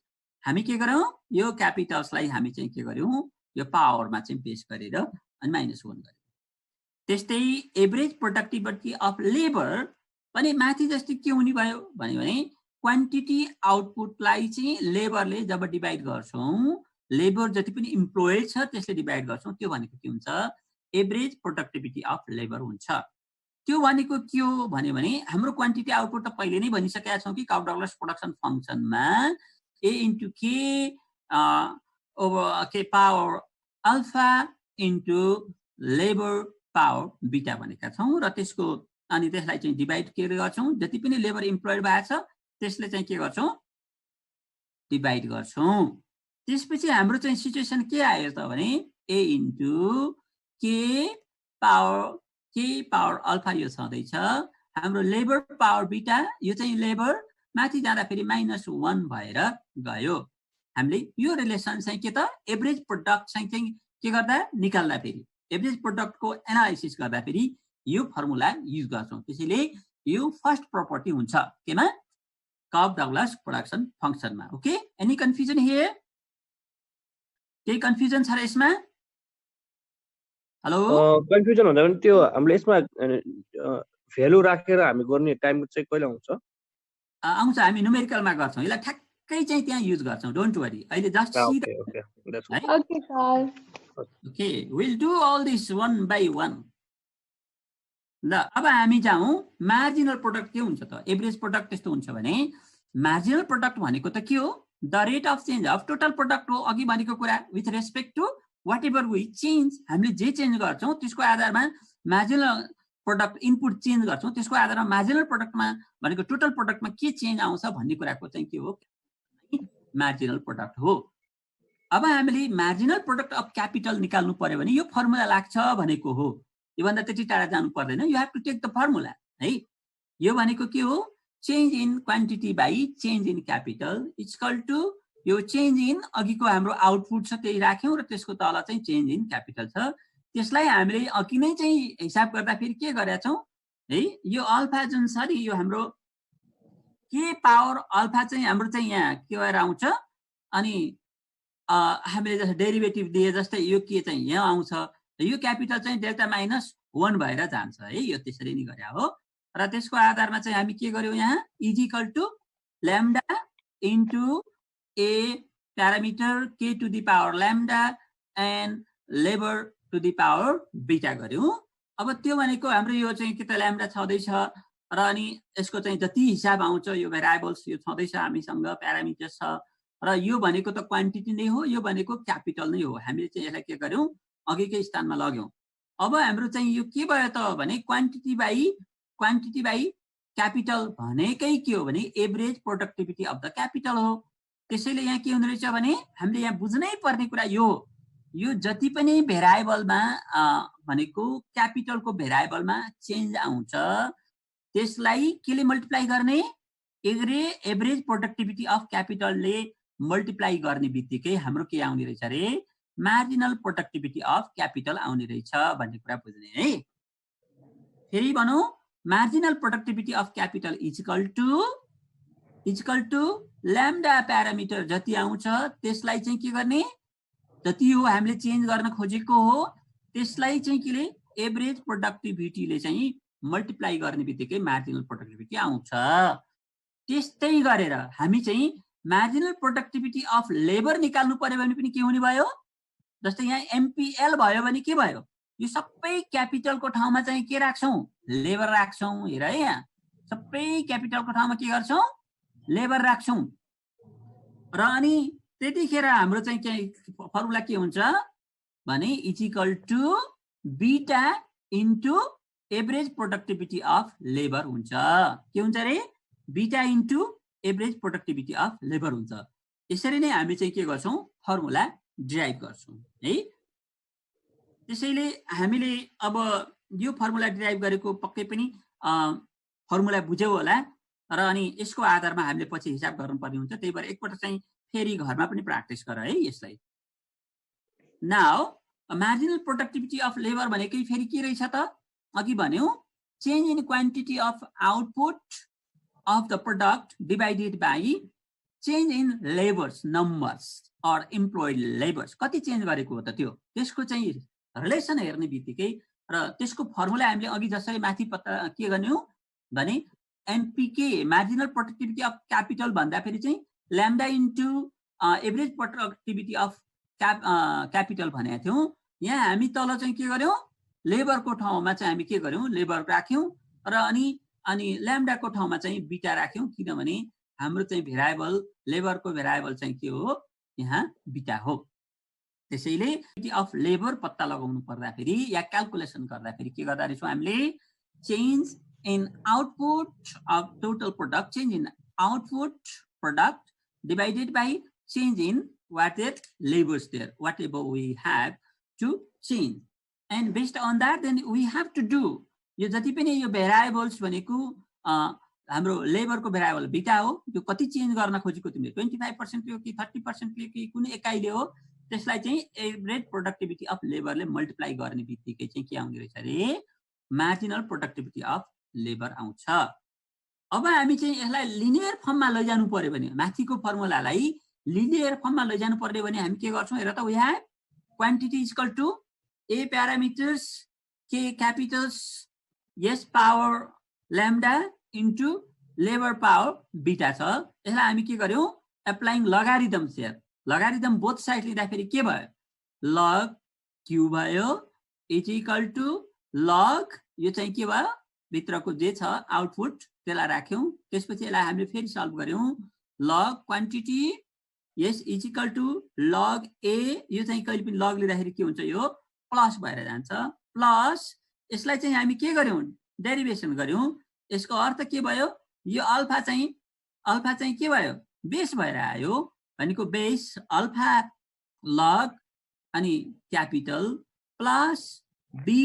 हामी के गर्यौं यो क्यापिटल्सलाई हामी चाहिँ के गर्यौं यो पावरमा चाहिँ बेस गरेर अनि -1 गर्यौं त्यस्तै एभरेज प्रोडक्टिभिटी अफ लेबर पनि माथि जस्तै के हुने भयो भने क्वान्टिटी आउटपुटलाई चाहिँ लेबरले जब डिभाइड गर्छौं लेबर जति पनि इम्प्लोइ छ त्यसले डिभाइड गर्छौं त्यो भनेको के हुन्छ एभरेज प्रोडक्टिभिटी अफ लेबर हुन्छ त्यो भनेको के हो भने हाम्रो क्वान्टिटी आउटपुट त पहिले नै भनिसकेका छौं कि काउट डगलस प्रोडक्सन फंक्सनमा a into k over k power alpha into labor power beta भनेका छौं र त्यसको अनि त्यसलाई चाहिँ डिभाइड के गर्छौं जति पनि लेबर इम्प्लोइड भएको छ त्यसले चाहिँ के गर्छौं डिभाइड गर्छौं त्यसपछि हाम्रो चाहिँ सिचुएसन के आयो त भने a into k power alpha यो छँदैछ हाम्रो लेबर पावर बीटा यो चाहिँ लेबर माथि जाँदा फेरि -1 भएर गयो हामीले यो रिलेसन चाहिँ के त एभरेज प्रोडक्ट चाहिँ के गर्दा निकाल्दा फेरि एभरेज प्रोडक्ट को एनालाइसिस गर्दा फेरि यो फर्मुला युज गर्छौं त्यसैले यो फर्स्ट प्रपर्टी हुन्छ केमा काउट डगलस प्रोडक्सन फंक्सनमा ओके एनी कन्फ्युजन हियर केही कन्फ्युजन छ र यसमा हेलो कन्फ्युजन हुँदा पनि त्यो हामीले यसमा भ्यालु राखेर हामी गर्ने टाइम चाहिँ कहिले आउँछ आउँछ हामी न्युमेरिकलमा गर्छौं यसलाई ठ्याक्कै चाहिँ त्यहाँ युज गर्छौं डोन्ट वरी अहिले just see Okay, sir. Okay will do all this one by one ल अब हामी जाउँ मार्जिनल प्रोडक्ट के हुन्छ त एभरेज प्रोडक्ट त्यस्तो हुन्छ भने मार्जिनल प्रोडक्ट भनेको त के हो the rate of change of total product हो अघि भनेको कुरा with respect to whatever we change हामीले जे चेन्ज गर्छौं त्यसको आधारमा मार्जिनल प्रोडक्ट इनपुट चेन्ज गर्छौं त्यसको आधारमा मार्जिनल प्रोडक्टमा भनेको टोटल प्रोडक्टमा के चेन्ज आउँछ भन्ने कुराको चाहिँ के हो मार्जिनल प्रोडक्ट हो अब हामीले मार्जिनल प्रोडक्ट अफ क्यापिटल निकाल्नु पर्यो भने यो फर्मुला लाग्छ भनेको हो योभन्दा त्यति टाढा जानु पर्दैन you have to take the formula है यो भनेको के हो change in quantity by change in capital equal to यो चेन्ज इन अघिको हाम्रो आउटपुट छ त्यही राख्यौं र त्यसको तल चाहिँ चेन्ज इन क्यापिटल छ त्यसलाई हामीले अघि नै चाहिँ हिसाब गर्दा फेरि के गरेका छौं है यो अल्फा जुन छ नि यो हाम्रो के पावर अल्फा चाहिँ हाम्रो चाहिँ यहाँ के भएर आउँछ अनि हामीले जस्तो डेरिभेटिभ दिए जस्तै यो के चाहिँ यहाँ आउँछ यो क्यापिटल चाहिँ डेल्टा -1 भएर जान्छ है यो त्यसरी नै गरे हो र त्यसको आधारमा चाहिँ हामी के गर्यौं यहाँ is equal to lambda into A parameter K to the power lambda and labour to the power beta गर्यौं अब त्यो भनेको हाम्रो यो चाहिँ के त ल्याम्डा छँदैछ र अनि यसको चाहिँ जति हिसाब आउँछ यो भेरिएबल्स यो छँदैछ हामीसँग प्यारामिटर्स छ र यो भनेको त क्वान्टिटी नै हो यो भनेको क्यापिटल नै हो हामीले चाहिँ यसलाई के गर्यौं अघिकै स्थानमा लग्यौं अब हाम्रो चाहिँ यो के भयो त भने क्वान्टिटी बाइ क्यापिटल भनेकै के हो भने average productivity of the capital हो त्यसैले यहाँ के हुँदो रहेछ भने हामीले यहाँ बुझ्नै पर्ने कुरा यो जति पनि भेरिएबलमा भनेको क्यापिटलको भेरिएबलमा चेन्ज आउँछ त्यसलाई केले मल्टिप्लाई गर्ने एभरेज प्रोडक्टिभिटी अफ क्यापिटलले मल्टिप्लाई गर्ने बित्तिकै हाम्रो के आउने रहेछ रे मार्जिनल प्रोडक्टिभिटी अफ क्यापिटल आउने रहेछ भन्ने कुरा बुझ्ने है फेरि भनौं marginal productivity of capital equal to lambda parameter जति आउँछ त्यसलाई चाहिँ के गर्ने जति हो हामीले चेन्ज गर्न खोजेको हो त्यसलाई चाहिँ केले एभरेज प्रोडक्टिभिटीले चाहिँ मल्टिप्लाई गर्ने बित्तिकै मार्जिनल प्रोडक्टिभिटी आउँछ त्यस्तै गरेर हामी चाहिँ मार्जिनल प्रोडक्टिभिटी अफ लेबर निकाल्नु पर्यो भने पनि के हुने भयो जस्तै यहाँ एमपीएल भयो भने के भयो यो सबै क्यापिटलको ठाउँमा चाहिँ के राख्छौं लेबर राख्छौं हेर है यहाँ सबै क्यापिटलको ठाउँमा के गर्छौं लेबर राख्छौं र अनि त्यतिखेर हाम्रो चाहिँ के फर्मुला के हुन्छ भने is equal to beta into average productivity of labour हुन्छ के हुन्छ रे beta into average productivity of labour हुन्छ यसरी नै हामी चाहिँ के गर्छौं फर्मुला डिराइभ गर्छौं है त्यसैले हामीले अब यो फर्मुला डिराइभ गरेको पक्कै पनि फर्मुला बुझ्यौ होला र अनि यसको आधारमा हामीले पछि हिसाब गर्नुपर्ने हुन्छ त्यही भएर एकपल्ट चाहिँ फेरि घरमा पनि प्र्याक्टिस गर है यसलाई now marginal productivity of labour भनेकै फेरि के रहेछ त अघि भन्यौ change in quantity of output of the product divided by change in labours numbers or employed labours कति चेन्ज गरेको हो त त्यो त्यसको चाहिँ रिलेसन हेर्ने बित्तिकै र त्यसको फर्मुला हामीले अघि जसरी माथि पत्ता के गर्ने हो भने एमपीके मार्जिनल प्रोडक्टिभिटी अफ क्यापिटल भन्दा फेरि चाहिँ lambda into average productivity of capital भनेको थियौँ यहाँ हामी तल चाहिँ के गर्यौँ लेबरको ठाउँमा चाहिँ हामी के गर्यौँ लेबर राख्यौँ र अनि ल्याम्डाको ठाउँमा चाहिँ बिटा राख्यौँ किनभने हाम्रो चाहिँ भेरिएबल लेबरको भेरिएबल चाहिँ के हो यहाँ बिटा हो त्यसैले अफ लेबर पत्ता लगाउनु पर्दाखेरि या क्याल्कुलेसन गर्दाखेरि के गर्दा रहेछौँ हामीले change in output of total product change in output product divided by change in whatever labors there, whatever we have to change, and based on that then we have to do यो जति पनि यो variables भनेको हाम्रो लेबरको variable बिटा हो त्यो कति चेन्ज गर्न खोजेको तिमीले 25% लियो कि 30% लियो कि कुनै एकाइले हो त्यसलाई चाहिँ एभरेज प्रोडक्टिभिटी अफ लेबरले मल्टिप्लाई गर्ने बित्तिकै चाहिँ के आउँदै रहेछ रे मार्जिनल प्रोडक्टिभिटी अफ लेबर आउँछ अब हामी चाहिँ यसलाई लिनियर फर्ममा लैजानु पर्यो भने माथिको फर्मुलालाई लिनियर फर्ममा लैजानु पर्यो भने हामी के गर्छौँ हेर त we have quantity is equal to A parameters K capitals as power lambda into labour power beta छ यसलाई हामी के गर्यौँ applying logarithm share logarithm both side लिँदाखेरि के भयो लग क्यू भयो इज इक्वल टु लग यो चाहिँ के भयो भित्रको जे छ आउटपुट त्यसलाई राख्यौँ त्यसपछि यसलाई हामीले फेरि सल्भ गर्यौँ log quantity yes is equal to log A यो चाहिँ कहिले पनि लग लिँदाखेरि के हुन्छ यो प्लस भएर जान्छ प्लस यसलाई चाहिँ हामी के गर्यौँ डेरिभेसन गर्यौँ यसको अर्थ के भयो यो अल्फा चाहिँ के भयो बेस भएर आयो भनेको बेस अल्फा लग अनि capital plus B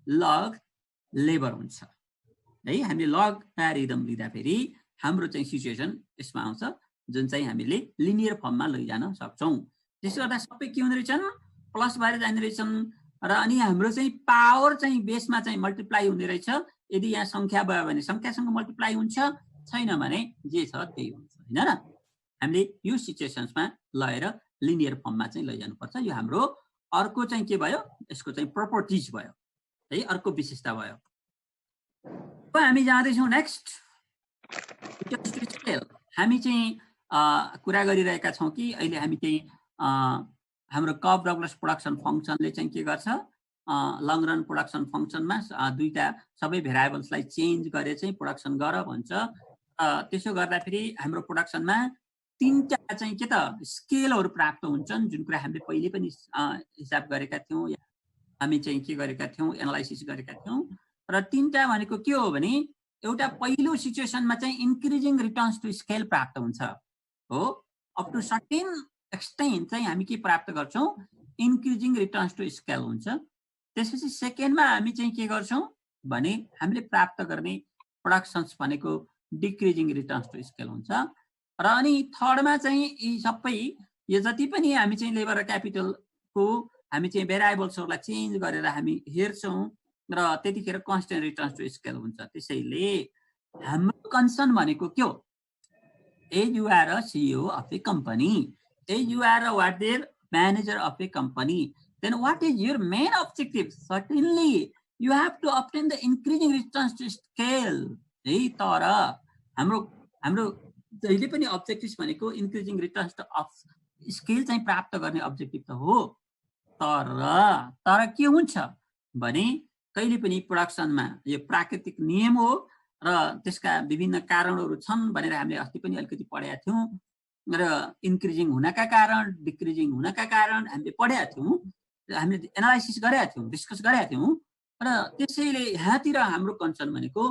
log labour हुन्छ है हामीले लग एल्गोरिदम लिँदाखेरि हाम्रो चाहिँ सिचुएसन यसमा आउँछ जुन चाहिँ हामीले लिनियर फर्ममा लैजान सक्छौँ त्यसो गर्दा सबै के हुँदो रहेछन् प्लस भएर जाने रहेछन् र अनि हाम्रो चाहिँ पावर चाहिँ बेसमा चाहिँ मल्टिप्लाई हुँदो रहेछ यदि यहाँ संख्या भयो भने संख्यासँग मल्टिप्लाई हुन्छ छैन भने जे छ त्यही हुन्छ हैन र हामीले यो सिचुएसन्समा लगेर लिनियर फर्ममा चाहिँ लैजानुपर्छ यो हाम्रो अर्को चाहिँ के भयो यसको चाहिँ प्रपर्टिज भयो है अर्को विशेषता भयो अब हामी जाँदैछौँ नेक्स्ट हामी चाहिँ कुरा गरिरहेका छौँ कि अहिले हामी चाहिँ हाम्रो कप डगलस प्रोडक्सन फङ्सनले चाहिँ के गर्छ लङ रन प्रोडक्सन फङ्सनमा दुईटा सबै भेरिएबल्सलाई चेन्ज गरे चाहिँ प्रोडक्सन गर भन्छ त्यसो गर्दाखेरि हाम्रो प्रोडक्सनमा तीनटा चाहिँ के त स्केलहरू प्राप्त हुन्छन् जुन कुरा हामीले पहिले पनि हिसाब गरेका थियौँ हामी चाहिँ के गरेका थियौँ एनालाइसिस गरेका थियौँ र तीनटा भनेको के हो भने एउटा पहिलो सिचुएसनमा चाहिँ इन्क्रिजिङ रिटर्न्स टु स्केल प्राप्त हुन्छ हो अप टु सर्टेन एक्सटेन्ट चाहिँ हामी के प्राप्त गर्छौँ इन्क्रिजिङ रिटर्न्स टु स्केल हुन्छ त्यसपछि सेकेन्डमा हामी चाहिँ के गर्छौँ भने हामीले प्राप्त गर्ने प्रोडक्सन्स भनेको डिक्रिजिङ रिटर्न्स टु स्केल हुन्छ र अनि थर्डमा चाहिँ यी सबै यो जति पनि हामी चाहिँ लेबर र क्यापिटलको हामी चाहिँ भेरिएबल्सहरूलाई चेन्ज गरेर हामी हेर्छौँ र त्यतिखेर कन्स्टेन्ट रिटर्न्स टु स्केल हुन्छ त्यसैले हाम्रो कन्सर्न भनेको के हो as you are a CEO of a company as you are a what there manager of a company then what is your main objective? Certainly you have to obtain the increasing returns to scale है तर हाम्रो जहिले पनि objective भनेको increasing returns to of scale चाहिँ प्राप्त गर्ने objective त हो तर के हुन्छ भने कहिले पनि प्रोडक्सनमा यो प्राकृतिक नियम हो र त्यसका विभिन्न कारणहरू छन् भनेर हामीले अस्ति पनि अलिकति पढेका थियौँ र इन्क्रिजिङ हुनका कारण डिक्रिजिङ हुनका कारण हामीले पढेका थियौँ हामीले एनालाइसिस गरेका थियौँ डिस्कस गरेका थियौँ र त्यसैले यहाँतिर हाम्रो कन्सर्न भनेको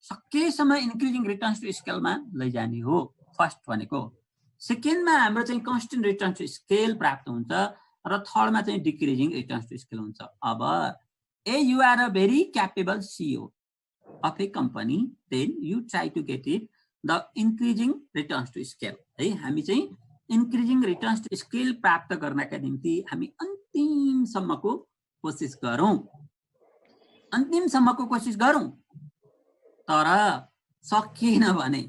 सकेसम्म इन्क्रिजिङ रिटर्न्स टु स्केलमा लैजाने हो फर्स्ट भनेको सेकेन्डमा हाम्रो चाहिँ कन्स्टेन्ट रिटर्न्स टु स्केल प्राप्त हुन्छ र थर्डमा चाहिँ डिक्रिजिङ रिटर्न्स टु स्केल हुन्छ अब you are a very capable CEO of a company then you try to get it the increasing returns to scale है हामी चाहिँ इन्क्रिजिङ रिटर्न्स टु स्केल प्राप्त गर्नका निम्ति हामी अन्तिमसम्मको कोसिस गरौँ तर सकिएन भने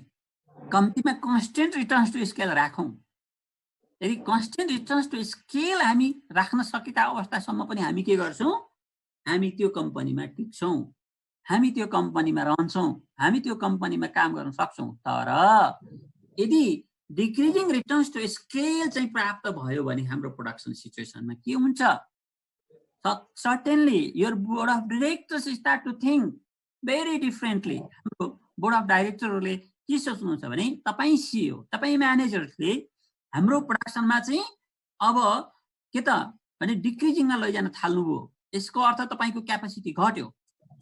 कम्तीमा कन्स्टेन्ट रिटर्न्स टु स्केल राखौँ। यदि कन्स्टेन्ट रिटर्न्स टु स्केल हामी राख्न सकेका अवस्थासम्म पनि हामी के गर्छौँ, हामी त्यो कम्पनीमा टिक्छौँ, हामी त्यो कम्पनीमा रहन्छौँ, हामी त्यो कम्पनीमा काम गर्न सक्छौँ। तर यदि डिक्रिजिङ रिटर्न्स टु स्केल चाहिँ प्राप्त भयो भने हाम्रो प्रोडक्सन सिचुएसनमा के हुन्छ? Certainly your board of directors start to think very differently. Board of डाइरेक्टरहरूले के सोच्नुहुन्छ भने तपाईँ सिइओ, तपाईँ म्यानेजरले हाम्रो प्रोडक्सनमा चाहिँ अब के त भने डिक्रिजिङमा लैजान थाल्नुभयो, यसको अर्थ तपाईँको क्यापेसिटी घट्यो,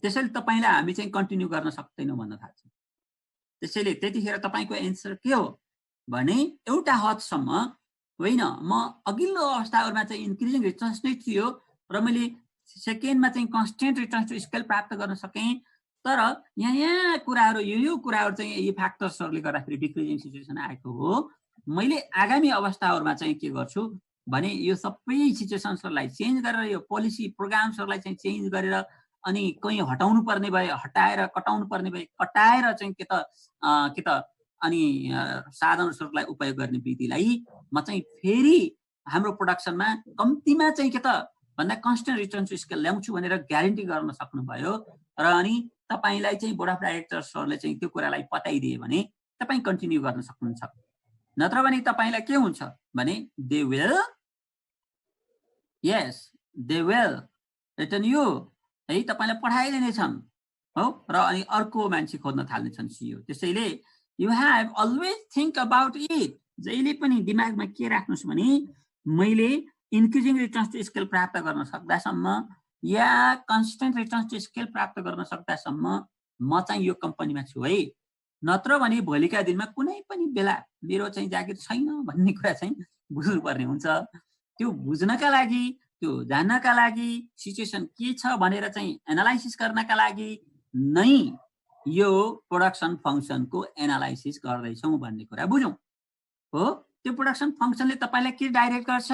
त्यसैले तपाईँलाई हामी चाहिँ कन्टिन्यू गर्न सक्दैनौँ भन्न थाल्छौँ। त्यसैले त्यतिखेर तपाईँको एन्सर के हो भने एउटा हदसम्म होइन, म अघिल्लो अवस्थाहरूमा चाहिँ इन्क्रिजिङ रिटर्न्स नै थियो र मैले सेकेन्डमा चाहिँ कन्स्टेन्ट रिटर्न्स टु स्केल प्राप्त गर्न सकेँ, तर यहाँ कुराहरू यो कुराहरू चाहिँ यी फ्याक्टर्सहरूले गर्दाखेरि डिक्रिजिङ सिचुएसन आएको हो। मैले आगामी अवस्थाहरूमा चाहिँ के गर्छु भने यो सबै सिचुएसन्सहरूलाई चेन्ज गरेर यो पोलिसी प्रोग्राम्सहरूलाई चाहिँ चेन्ज गरेर अनि कहीँ हटाउनु पर्ने भए हटाएर, कटाउनु पर्ने भए कटाएर चाहिँ के त अनि साधनहरूलाई उपयोग गर्ने विधिलाई म चाहिँ फेरि हाम्रो प्रोडक्सनमा कम्तीमा चाहिँ के त भन्दा कन्स्टेन्ट रिटर्न टु स्केल ल्याउँछु भनेर ग्यारेन्टी गर्न सक्नुभयो र अनि तपाईलाई चाहिँ बोर्ड अफ डाइरेक्टर्सहरूले चाहिँ त्यो कुरालाई बताइदिए भने तपाईँ कन्टिन्यू गर्न सक्नुहुन्छ। नत्र भने तपाईलाई के हुन्छ भने दे विल रिटर्न यु, है तपाईलाई पठाइदिनेछन् हो, र अनि अर्को मान्छे खोज्न थाल्नेछन् सिइओ। त्यसैले you have always think about it, जहिले पनि दिमागमा के राख्नुहोस् भने मैले इन्क्रिजिङ रिटर्न्स टु स्केल प्राप्त गर्न सक्दासम्म या कन्स्टेन्ट रिटर्न्स टु स्केल प्राप्त गर्न सक्दासम्म म चाहिँ यो कम्पनीमा छु है, नत्र भने भोलिका दिनमा कुनै पनि बेला मेरो चाहिँ जागिर छैन भन्ने कुरा चाहिँ बुझ्नुपर्ने हुन्छ। त्यो बुझ्नका लागि, त्यो जान्नका लागि, सिचुएसन के छ भनेर चाहिँ एनालाइसिस गर्नका लागि नै यो प्रोडक्सन फङ्सनको एनालाइसिस गर्दैछौँ भन्ने कुरा बुझौँ हो। त्यो प्रोडक्सन फङ्सनले तपाईँलाई के डाइरेक्ट गर्छ,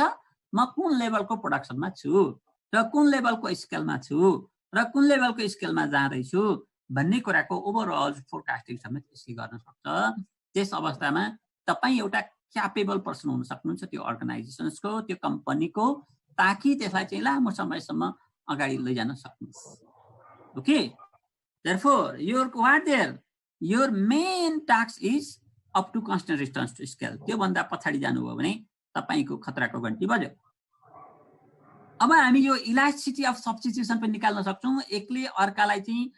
म कुन लेभलको प्रोडक्सनमा छु र कुन लेभलको स्केलमा छु र कुन लेभलको स्केलमा जाँदैछु भन्ने कुराको ओभरअल फोरकास्टिङ समेत यसले गर्न सक्छ। त्यस अवस्थामा तपाईँ एउटा क्यापेबल पर्सन हुन सक्नुहुन्छ त्यो अर्गनाइजेसन्सको, त्यो कम्पनीको, ताकि त्यसलाई चाहिँ लामो समयसम्म अगाडि लैजान सक्नुहोस्। Okay, therefore your main task is up to constant returns to scale। त्यो भन्दा पछाडि जानुभयो भने तपाईको खतराको घण्टी बज्यो। अब हामी यो इलास्टिसिटी अफ सब्स्टिट्युसन पनि निकाल्न सक्छौँ। एकले अर्कालाई चाहिँ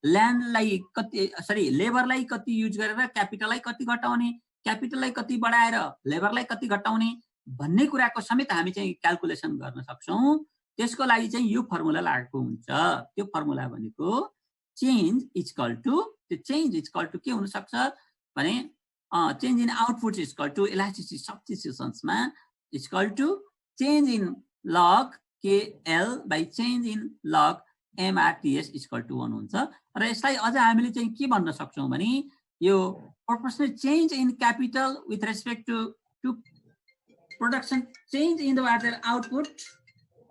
ल्यान्डलाई कति लेबरलाई कति युज गरेर क्यापिटललाई कति घटाउने, क्यापिटललाई कति बढाएर लेबरलाई कति घटाउने भन्ने कुराको समेत हामी चाहिँ क्याल्कुलेसन गर्न सक्छौँ। त्यसको लागि चाहिँ यो फर्मुला लागेको हुन्छ। त्यो फर्मुला भनेको चेन्ज इक्वल टु के हुन सक्छ भने change in output equal to elasticity सब्स्टिट्युसन्समा equal to change in log KL by change in log MRTS equal to 1 हुन्छ। र यसलाई अझ हामीले चाहिँ के भन्न सक्छौँ भने यो proportional change in capital with respect to production change in the water output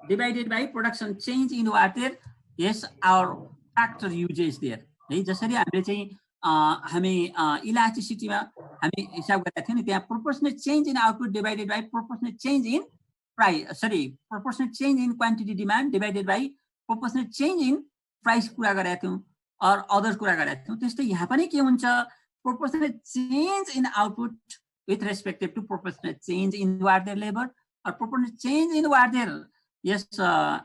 divided by production change in water yes our factor uses there है। जसरी हामीले चाहिँ हामी इलास्टिसिटीमा हामी हिसाब गरेका थियौँ नि, त्यहाँ proportional change in output divided by proportional change in proportional change in quantity demand divided by proportional change in price कुरा गरेका थियौँ और अदर्स कुरा गरेका थियौँ। त्यस्तै यहाँ पनि के हुन्छ, proportional change in output with respect to proportional change in water labor or proportional change in water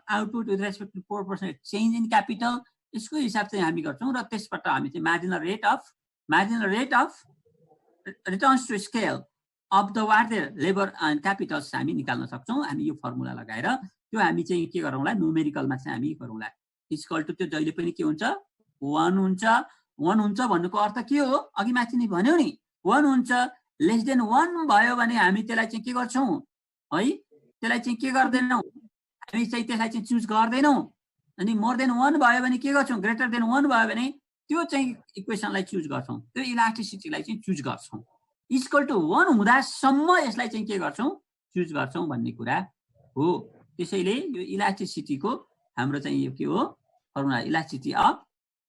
output with respect to proportional change in capital, यसको हिसाब चाहिँ हामी गर्छौँ। र त्यसबाट हामी चाहिँ marginal rate of returns to scale of the water labor and capitals हामी निकाल्न सक्छौँ। हामी यो फर्मुला लगाएर त्यो हामी चाहिँ के गरौँला, न्युमेरिकलमा चाहिँ हामी गरौँला। इक्वल टु त्यो जहिले पनि के हुन्छ, 1 हुन्छ। 1 हुन्छ भन्नुको अर्थ के हो, अघि माथि नै भन्यो नि, 1 हुन्छ। लेस देन 1 भयो भने हामी त्यसलाई चाहिँ के गर्छौँ है, त्यसलाई चाहिँ के गर्दैनौँ, हामी चाहिँ त्यसलाई चाहिँ चुज गर्दैनौँ। अनि मोर देन 1 भयो भने के गर्छौँ, ग्रेटर देन 1 भयो भने त्यो चाहिँ इक्वेसनलाई चुज गर्छौँ, त्यो इलास्टिसिटीलाई चाहिँ चुज गर्छौँ। इक्वल टु 1 हुँदासम्म यसलाई चाहिँ के गर्छौँ, चुज गर्छौँ भन्ने कुरा हो। त्यसैले यो इलास्टिसिटीको हाम्रो चाहिँ यो के हो फर्मुला, इलास्टिसिटी अफ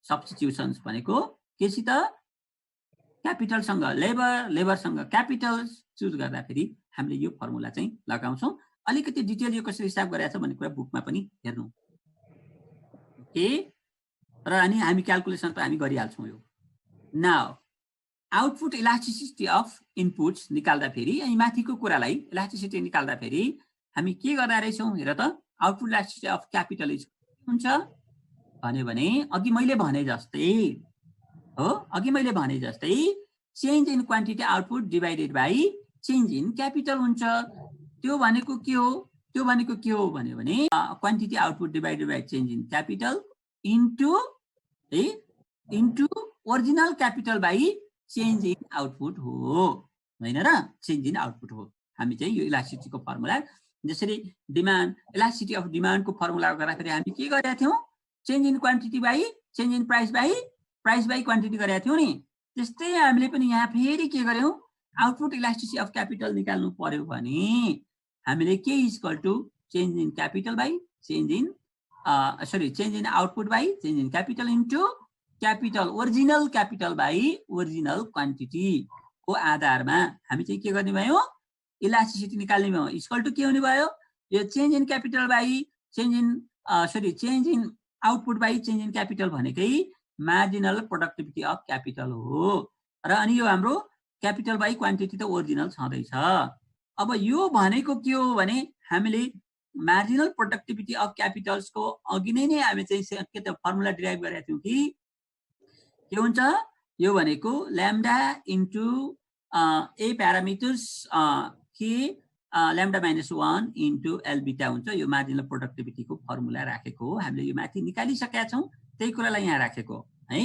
सब्स्टिट्युसन्स भनेको केसित क्यापिटलसँग लेबर, लेबरसँग क्यापिटल चुज गर्दाखेरि हामीले यो फर्मुला चाहिँ लगाउँछौँ। अलिकति डिटेल यो कसरी हिसाब गरेको छ भन्ने कुरा बुकमा पनि हेर्नु। ओके, र अनि हामी क्याल्कुलेसन त हामी गरिहाल्छौँ यो। Now output elasticity of inputs निकाल्दाखेरि अनि माथिको कुरालाई इलास्टिसिटी निकाल्दाखेरि हामी के गर्दा रहेछौँ हेर त। आउटपुट इलास्टिसिटी अफ क्यापिटल हुन्छ भन्यो भने अघि मैले भने जस्तै हो, अघि मैले भने जस्तै change in quantity output divided by change in capital हुन्छ। त्यो भनेको के हो? त्यो भनेको के हो भन्यो भने quantity output divided by change in capital into है into original capital by change in output हो, होइन र? चेन्ज इन आउटपुट हो। हामी चाहिँ यो इलास्टिसिटीको फर्मुला जसरी डिमान्ड इलास्टिसिटी अफ डिमान्डको फर्मुला गर्दाखेरि हामी के गरेका थियौँ? Change in quantity by change in price by quantity गरेका थियौँ नि। त्यस्तै हामीले पनि यहाँ फेरि के गर्यौँ? आउटपुट इलास्टिसिटी अफ क्यापिटल निकाल्नु पर्यो भने हामीले के equal to change in capital by change in change in output by change in capital into capital original capital by original quantity को आधारमा हामी चाहिँ के गर्ने भयो? इलास्टिसिटी निकाल्ने भयो। इक्वल टु के हुने भयो? यो change in capital by change in change in output by change in capital भनेकै मार्जिनल प्रोडक्टिभिटी अफ क्यापिटल हो। र अनि यो हाम्रो क्यापिटल बाई क्वान्टिटी त ओरिजिनल छँदैछ। अब यो भनेको के हो भने हामीले मार्जिनल प्रोडक्टिभिटी अफ क्यापिटल्सको अघि नै हामी चाहिँ के त फर्मुला डिराइभ गरेका थियौँ कि के हुन्छ? यो भनेको ल्याम्डा इन्टु ए प्यारामिटर्स के ल्याम्डा -1 इन्टु एल बिटा हुन्छ। यो मार्जिनल प्रोडक्टिभिटीको फर्मुला राखेको हो। हामीले यो माथि निकालिसकेका छौँ, त्यही कुरालाई यहाँ राखेको है।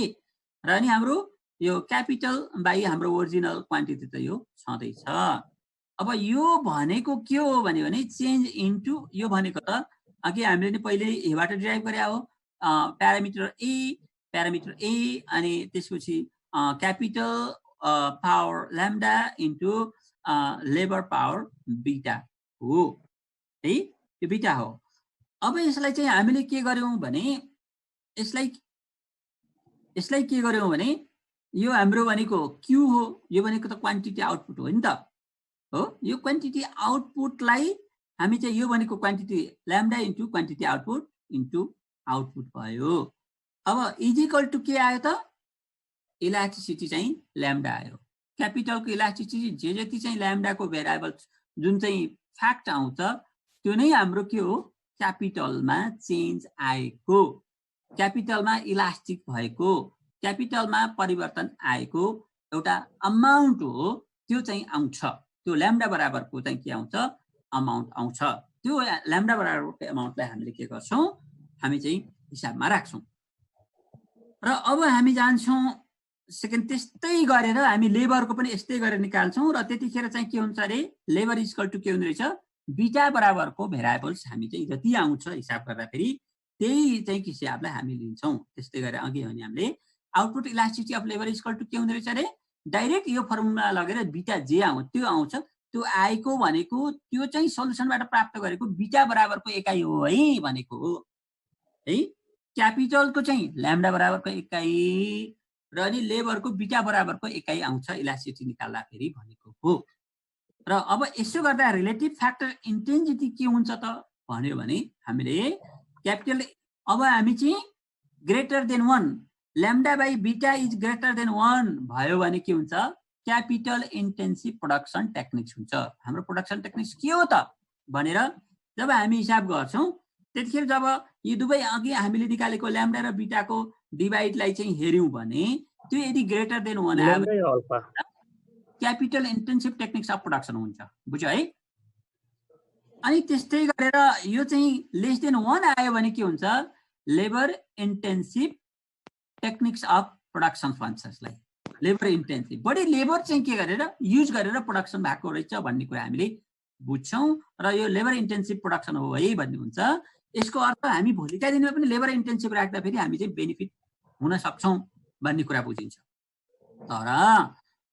र अनि हाम्रो यो क्यापिटल बाई हाम्रो ओरिजिनल क्वान्टिटी त यो छँदैछ। अब यो भनेको के हो भने चेन्ज इन्टु यो भनेको त अघि हामीले नि पहिले एबाट डिराइभ गरे हो, प्यारामिटर ए अनि त्यसपछि capital power lambda into labour power बिटा हो है, यो बिटा हो। अब यसलाई चाहिँ हामीले के गर्यौँ भने यसलाई के गर्यौँ भने यो हाम्रो भनेको क्यू हो, यो भनेको त क्वान्टिटी आउटपुट हो नि त हो। यो क्वान्टिटी आउटपुटलाई हामी चाहिँ यो भनेको quantity lambda into quantity output भयो। अब इजिकल टु के आयो त? इलास्टिसिटी चाहिँ ल्याम्डा आयो। क्यापिटलको इलास्टिसिटी जे जति चाहिँ ल्याम्डाको भेरिएबल जुन चाहिँ फ्याक्ट आउँछ त्यो नै हाम्रो के हो? क्यापिटलमा चेन्ज आएको, क्यापिटलमा इलास्टिक भएको, क्यापिटलमा परिवर्तन आएको एउटा अमाउन्ट हो। त्यो चाहिँ आउँछ, त्यो ल्याम्डा बराबरको चाहिँ के आउँछ? अमाउन्ट आउँछ। त्यो ल्याम्डा बराबरको अमाउन्टलाई हामीले के गर्छौँ? हामी चाहिँ हिसाबमा राख्छौँ। र अब हामी जान्छौँ सेकेन्ड, त्यस्तै गरेर हामी लेबरको पनि यस्तै गरेर निकाल्छौँ। र त्यतिखेर चाहिँ के हुन्छ अरे? लेबर इक्वल टु के हुँदो रहेछ? बिटा बराबरको भेरिएबल्स हामी चाहिँ जति आउँछ हिसाब गर्दाखेरि त्यही चाहिँ हिसाबलाई हामी लिन्छौँ। त्यस्तै गरेर अघि भने हामीले output elasticity of labour equal to के हुँदो रहेछ अरे? डाइरेक्ट यो फर्मुला लगेर बिटा जे आउँछ त्यो आउँछ। त्यो आएको भनेको त्यो चाहिँ सल्युसनबाट प्राप्त गरेको बिटा बराबरको एकाइ हो है भनेको हो है। क्यापिटलको चाहिँ ल्याम्डा बराबरको एकाइ र अनि लेबरको बिटा बराबरको एकाइ आउँछ इलास्टिसिटी निकाल्दाखेरि भनेको हो। र अब यसो गर्दा रिलेटिभ फ्याक्टर इन्टेन्सिटी के हुन्छ त भन्यो भने हामीले क्यापिटल अब हामी चाहिँ ग्रेटर देन 1 ल्याम्डा बाई बिटा इज ग्रेटर देन 1 भयो भने के हुन्छ? क्यापिटल इन्टेन्सिभ प्रोडक्सन टेक्निक्स हुन्छ। हाम्रो प्रोडक्सन टेक्निक्स के हो त भनेर जब हामी हिसाब गर्छौँ त्यतिखेर जब यी दुवै अघि हामीले निकालेको ल्याम्डा र बिटाको डिभाइडलाई चाहिँ हेर्यौँ भने त्यो यदि ग्रेटर देन 1 आयो capital intensive techniques of production हुन्छ। बुझ्यो है? अनि त्यस्तै गरेर यो चाहिँ लेस देन 1 आयो भने के हुन्छ? Labour intensive techniques of production भन्छ यसलाई। लेबर इन्टेन्सिभ बढी लेबर चाहिँ के गरेर युज गरेर प्रोडक्सन भएको रहेछ भन्ने कुरा हामीले बुझ्छौँ। र यो लेबर इन्टेन्सिभ प्रोडक्सन हो है भन्ने हुन्छ। यसको अर्थ हामी भोलिका दिनमा पनि लेबर इन्टेन्सिभ राख्दाखेरि हामी चाहिँ बेनिफिट हुन सक्छौँ भन्ने कुरा बुझिन्छ। तर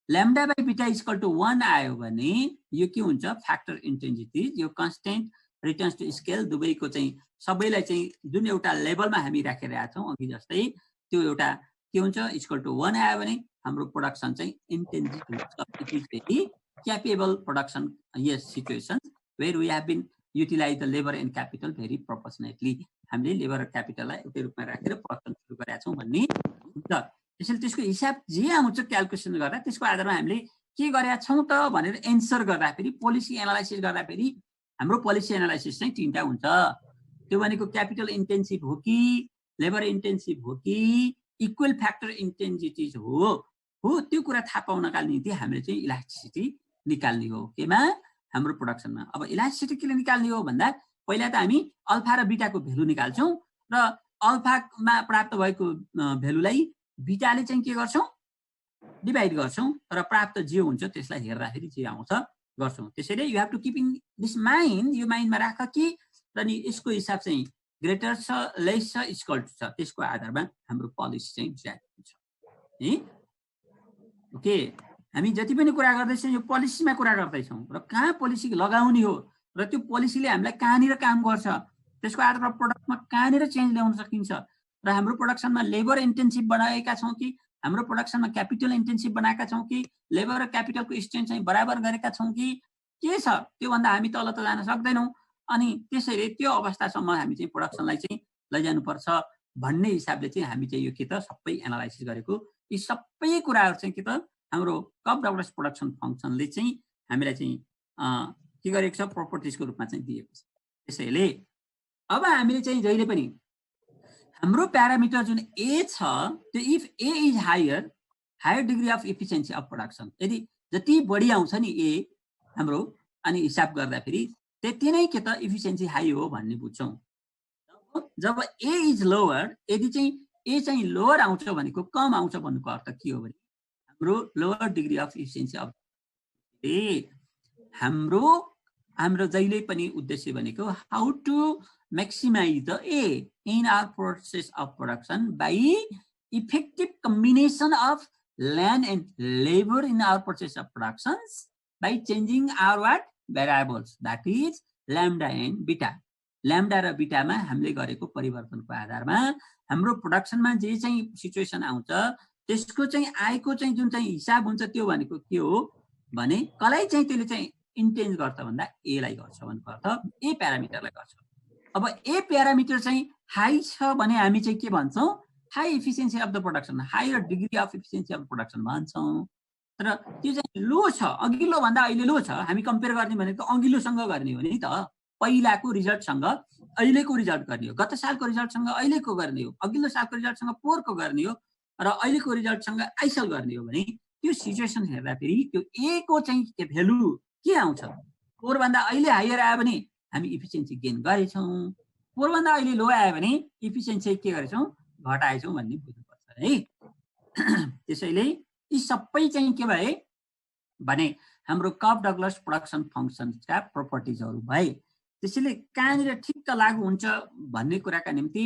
ल्याम्डा बाई बिटा इक्वल टु 1 आयो भने यो के हुन्छ? फ्याक्टर इन्टेन्सिटी यो कन्स्टेन्ट रिटर्न्स टु स्केल दुवैको चाहिँ सबैलाई चाहिँ जुन एउटा लेभलमा हामी राखेर आएको छौँ अघि जस्तै त्यो एउटा के हुन्छ? इक्वल टु 1 आयो भने हाम्रो प्रोडक्सन चाहिँ इन्टेन्सिभ हुन्छ. It is very capable production yes situation where we have been utilize the labour and capital very proportionately. हामीले लेबर र क्यापिटललाई एउटै रूपमा राखेर प्रोडक्सन सुरु गरेका छौँ भन्ने हुन्छ. त्यसैले त्यसको हिसाब जे आउँछ क्यालकुलेसन गर्दा त्यसको आधारमा हामीले के गरेका छौँ त भनेर एन्सर गर्दाखेरि पोलिसी एनालाइसिस गर्दाखेरि हाम्रो पोलिसी एनालाइसिस चाहिँ 3टा हुन्छ. त्यो भनेको क्यापिटल इन्टेन्सिभ हो कि लेबर इन्टेन्सिभ हो कि इक्वल फ्याक्टर इन्टेन्सिटिज हो त्यो कुरा थाहा पाउनका निम्ति हामीले चाहिँ इलास्टिसिटी निकाल्ने हो. केमा? हाम्रो प्रोडक्सनमा. अब इलास्टिसिटी के निकाल्ने हो भन्दा पहिला त हामी अल्फा र बिटाको भेल्यु निकाल्छौँ र अल्फामा प्राप्त भएको भेल्युलाई बिटाले चाहिँ के गर्छौँ डिभाइड गर्छौँ र प्राप्त जे हुन्छ त्यसलाई हेर्दाखेरि जे आउँछ गर्छौँ. त्यसैले you have to keep in this mind. यो माइन्डमा राख कि र नि यसको हिसाब चाहिँ ग्रेटर छ लेस छ इक्वल टु छ त्यसको आधारमा हाम्रो पोलिसी चाहिँ डिसाइड हुन्छ है. ओके हामी जति पनि कुरा गर्दैछौँ यो पोलिसीमा कुरा गर्दैछौँ र कहाँ पोलिसी लगाउने हो र त्यो पोलिसीले हामीलाई कहाँनिर काम गर्छ त्यसको आधारमा प्रोडक्टमा कहाँनिर चेन्ज ल्याउन सकिन्छ र हाम्रो प्रोडक्सनमा लेबर इन्टेन्सिभ बनाएका छौँ कि हाम्रो प्रोडक्सनमा क्यापिटल इन्टेन्सिभ बनाएका छौँ कि लेबर र क्यापिटलको एक्सचेन्ज चाहिँ बराबर गरेका छौँ कि के छ त्योभन्दा हामी तल त जान सक्दैनौँ. अनि त्यसैले त्यो अवस्थासम्म हामी चाहिँ प्रोडक्सनलाई चाहिँ लैजानुपर्छ भन्ने हिसाबले चाहिँ हामी चाहिँ यो के त सबै एनालाइसिस गरेको. यी सबै कुराहरू चाहिँ के त हाम्रो कप डगलस प्रोडक्सन फङ्सनले चाहिँ हामीलाई चाहिँ के गरेको छ प्रोपर्टिजको रूपमा चाहिँ दिएको छ. त्यसैले अब हामीले चाहिँ जहिले पनि हाम्रो प्यारामिटर जुन ए छ त्यो if A is higher degree of efficiency of production यदि जति बढी आउँछ नि ए हाम्रो अनि हिसाब गर्दाखेरि त्यति नै के त इफिसियन्सी हाई हो भन्ने बुझ्छौँ. जब ए इज लोवर यदि चाहिँ ए चाहिँ लोवर आउँछ भनेको कम आउँछ भन्नुको अर्थ के हो भने हाम्रो lower degree of efficiency of हाम्रो जहिले पनि उद्देश्य भनेको how to maximize the A in our process of production by effective combination of land and labor in our process of productions by changing our what variables that is lambda and beta. Lambda र बिटामा हामीले गरेको परिवर्तनको आधारमा हाम्रो प्रोडक्सनमा जे चाहिँ situation आउँछ त्यसको चाहिँ आएको चाहिँ जुन चाहिँ हिसाब हुन्छ त्यो भनेको के हो भने कसलाई चाहिँ त्यसले चाहिँ इन्टेन्स गर्छ भन्दा ए लाई गर्छ भन्नुको अर्थ ए प्यारामिटरलाई गर्छ. अब ए प्यारामिटर चाहिँ हाई छ भने हामी चाहिँ के भन्छौँ high efficiency of the production higher degree of efficiency of production भन्छौँ. तर त्यो चाहिँ लो छ अघिल्लो भन्दा अहिले लो छ. हामी कम्पेयर गर्ने भनेको अघिल्लोसँग गर्ने हो नि त. पहिलाको रिजल्टसँग अहिलेको रिजल्ट गर्ने हो. गत सालको रिजल्टसँग अहिलेको गर्ने हो. अघिल्लो सालको रिजल्टसँग पोहोरको गर्ने हो र अहिलेको रिजल्टसँग आइसल गर्ने हो भने त्यो सिचुएसन हेर्दाखेरि त्यो ए को चाहिँ के भेल्यु के आउँछ पोहोरभन्दा अहिले हायर आयो भने हामी इफिसियन्सी गेन गरेछौँ. पोहोरभन्दा अहिले लो आयो भने इफिसियन्सी के गरेछौँ घटाएछौँ भन्ने बुझ्नुपर्छ है. त्यसैले यी सबै चाहिँ के भए भने हाम्रो कप डगलस प्रोडक्सन फङ्सन्सका प्रोपर्टिजहरू भए. त्यसैले कहाँनिर ठिक्क लागु हुन्छ भन्ने कुराका निम्ति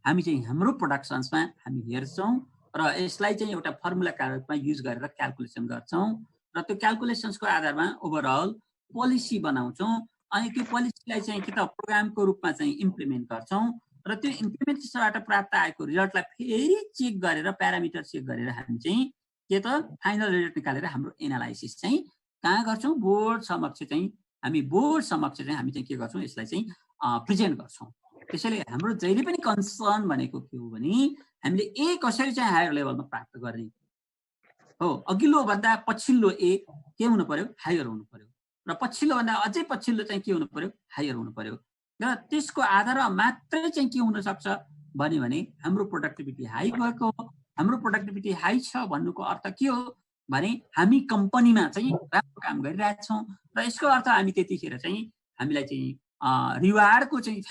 हामी चाहिँ हाम्रो प्रोडक्सन्समा हामी हेर्छौँ र यसलाई चाहिँ एउटा फर्मुलाका रूपमा युज गरेर क्यालकुलेसन गर्छौँ र त्यो क्यालकुलेसन्सको आधारमा ओभरअल पोलिसी बनाउँछौँ. अनि त्यो पोलिसीलाई चाहिँ कि त प्रोग्रामको रूपमा चाहिँ इम्प्लिमेन्ट गर्छौँ र त्यो इम्प्लिमेन्टेसनबाट प्राप्त आएको रिजल्टलाई फेरि चेक गरेर प्यारामिटर चेक गरेर हामी चाहिँ के त फाइनल रिजल्ट निकालेर हाम्रो एनालाइसिस चाहिँ कहाँ गर्छौँ बोर्ड समक्ष चाहिँ हामी के गर्छौँ यसलाई चाहिँ प्रेजेन्ट गर्छौँ. त्यसैले हाम्रो जहिले पनि कन्सर्न भनेको के हो भने हामीले ए कसरी चाहिँ हायर लेभलमा प्राप्त गर्ने हो. अघिल्लो भन्दा पछिल्लो ए के हुनु पर्यो हायर हुनु पर्यो र पछिल्लो भन्दा अझै पछिल्लो चाहिँ के हुनु पर्यो हायर हुनु पर्यो र त्यसको आधारमा मात्रै चाहिँ के हुन सक्छ भने हाम्रो प्रोडक्टिभिटी हाई भएको हाम्रो प्रोडक्टिभिटी हाई छ भन्नुको अर्थ के हो भने हामी कम्पनीमा चाहिँ राम्रो काम गरिरहेछौँ र यसको अर्थ हामी त्यतिखेर चाहिँ हामीलाई चाहिँ रिवार्डको चाहिँ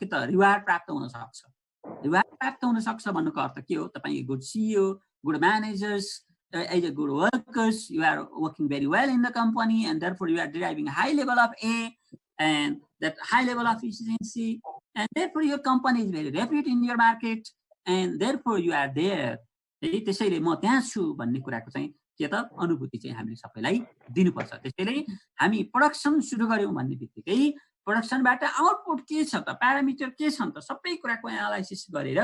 के त रिवार्ड प्राप्त हुन सक्छ. रिवार्ड प्राप्त हुन सक्छ भन्नुको अर्थ के हो तपाईँ good CEO good managers as a good workers, you are working very well in the company and therefore you are deriving high level of A and that high level of efficiency and therefore your company is very reputed in your market and therefore you are there. त्यसैले म त्यहाँ छु भन्ने कुराको चाहिँ के त अनुभूति चाहिँ हामीले सबैलाई दिनुपर्छ. त्यसैले हामी प्रोडक्सन सुरु गर्यौँ भन्ने बित्तिकै प्रोडक्सनबाट आउटपुट के छ त प्यारामिटर के छन् त सबै कुराको एनालाइसिस गरेर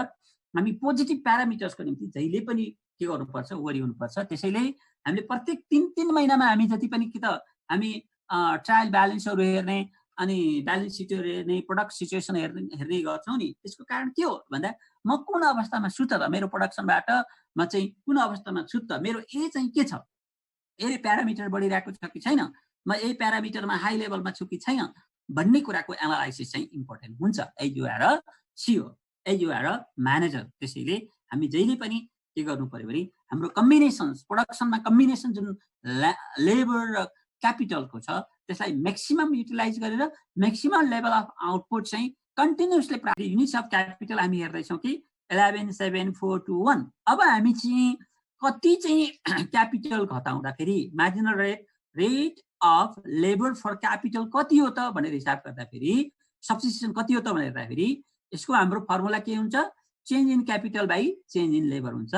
हामी पोजिटिभ प्यारामिटर्सको निम्ति जहिले पनि के गर्नुपर्छ वरी हुनुपर्छ। त्यसैले हामीले प्रत्येक 3 महिनामा हामी जति पनि कि त हामी ट्रायल ब्यालेन्सहरू हेर्ने अनि ब्यालेन्स सिटहरू हेर्ने प्रोडक्ट सिचुएसन हेर्ने गर्छौँ नि। त्यसको कारण के हो भन्दा म कुन अवस्थामा छु त मेरो प्रोडक्सनबाट म चाहिँ कुन अवस्थामा छु त, मेरो ए चाहिँ के छ, ए प्यारामिटर बढिरहेको छ कि छैन, म ए प्यारामिटरमा हाई लेभलमा छु कि छैन भन्ने कुराको एनालाइसिस चाहिँ इम्पोर्टेन्ट हुन्छ as you are a CEO, as you are a manager. त्यसैले हामी जहिले पनि के गर्नु पर्यो भने हाम्रो कम्बिनेसन्स प्रोडक्सनमा कम्बिनेसन जुन लेबर र क्यापिटलको छ त्यसलाई म्याक्सिमम युटिलाइज गरेर म्याक्सिमम लेभल अफ आउटपुट चाहिँ कन्टिन्युसली प्राप्त। युनिट्स अफ क्यापिटल हामी हेर्दैछौँ कि 11, 7, 4, 2, 1। अब हामी चाहिँ कति चाहिँ क्यापिटल घटाउँदाखेरि marginal rate of labour for capital कति हो त भनेर हिसाब गर्दाखेरि सब्स्टिट्युसन कति हो त भनेर हेर्दाखेरि यसको हाम्रो फर्मुला के हुन्छ, change in capital by change in labour हुन्छ।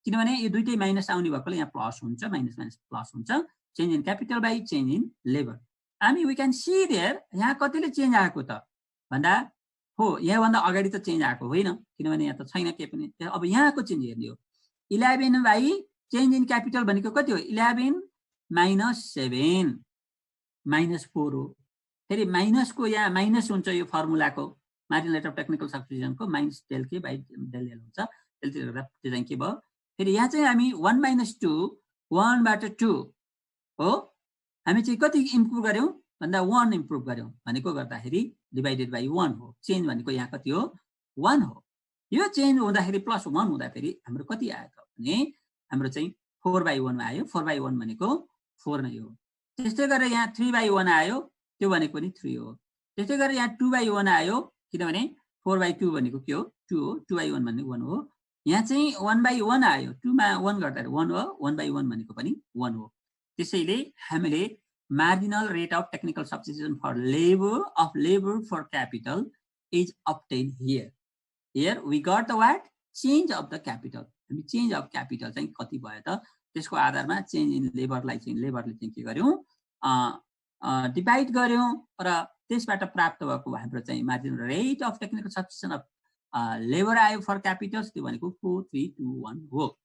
किनभने यो दुईटै माइनस आउने भएकोले यहाँ प्लस हुन्छ, माइनस माइनस प्लस हुन्छ। Change in capital by change in labour. हामी वी क्यान सी देयर यहाँ कतिले चेन्ज आएको त भन्दा हो यहाँभन्दा अगाडि त चेन्ज आएको होइन, किनभने यहाँ त छैन केही पनि। अब यहाँको चेन्ज हेर्ने हो 11 बाई चेन्ज इन क्यापिटल भनेको कति हो, 11 माइनस 7 माइनस 4 हो। फेरि माइनसको यहाँ माइनस हुन्छ यो फर्मुलाको मार्जिनल रेट अफ टेक्निकल सब्स्टिट्युसनको minus del K by del L हुन्छ। त्यसले गर्दा त्यो चाहिँ के भयो, फेरि यहाँ चाहिँ हामी 1 माइनस 2 1 बाट 2 हो, हामी चाहिँ कति इम्प्रुभ गर्यौँ भन्दा 1 इम्प्रुभ गर्यौँ भनेको गर्दाखेरि डिभाइडेड बाई 1 हो। चेन्ज भनेको यहाँ कति हो 1 हो। यो चेन्ज हुँदाखेरि प्लस 1 हुँदाखेरि हाम्रो कति आयो त भने हाम्रो चाहिँ 4/1 मा आयो। 4/1 भनेको 4 नै हो। त्यस्तै गरेर यहाँ 3/1 आयो, त्यो भनेको पनि 3 हो। त्यस्तै गरेर यहाँ 2/1 आयो, किनभने 4/2 भनेको के हो 2 हो, 2/1 भनेको 1 हो। यहाँ चाहिँ 1/1 आयो, 2 मा 1 गर्दाखेरि 1 हो, 1/1 भनेको पनि 1 हो। त्यसैले हामीले marginal rate of technical substitution for labour for capital is obtained here. Here we got the what? Change of the capital. हामी चेन्ज अफ क्यापिटल चाहिँ कति भयो त त्यसको आधारमा चेन्ज इन लेबरलाई चाहिँ लेबरले चाहिँ के गर्यौँ डिभाइड गर्यौँ र त्यसबाट प्राप्त भएको हाम्रो चाहिँ marginal rate of technical substitution of labour आयो फर क्यापिटल्स, त्यो भनेको 4, 3, 2, 1 हो।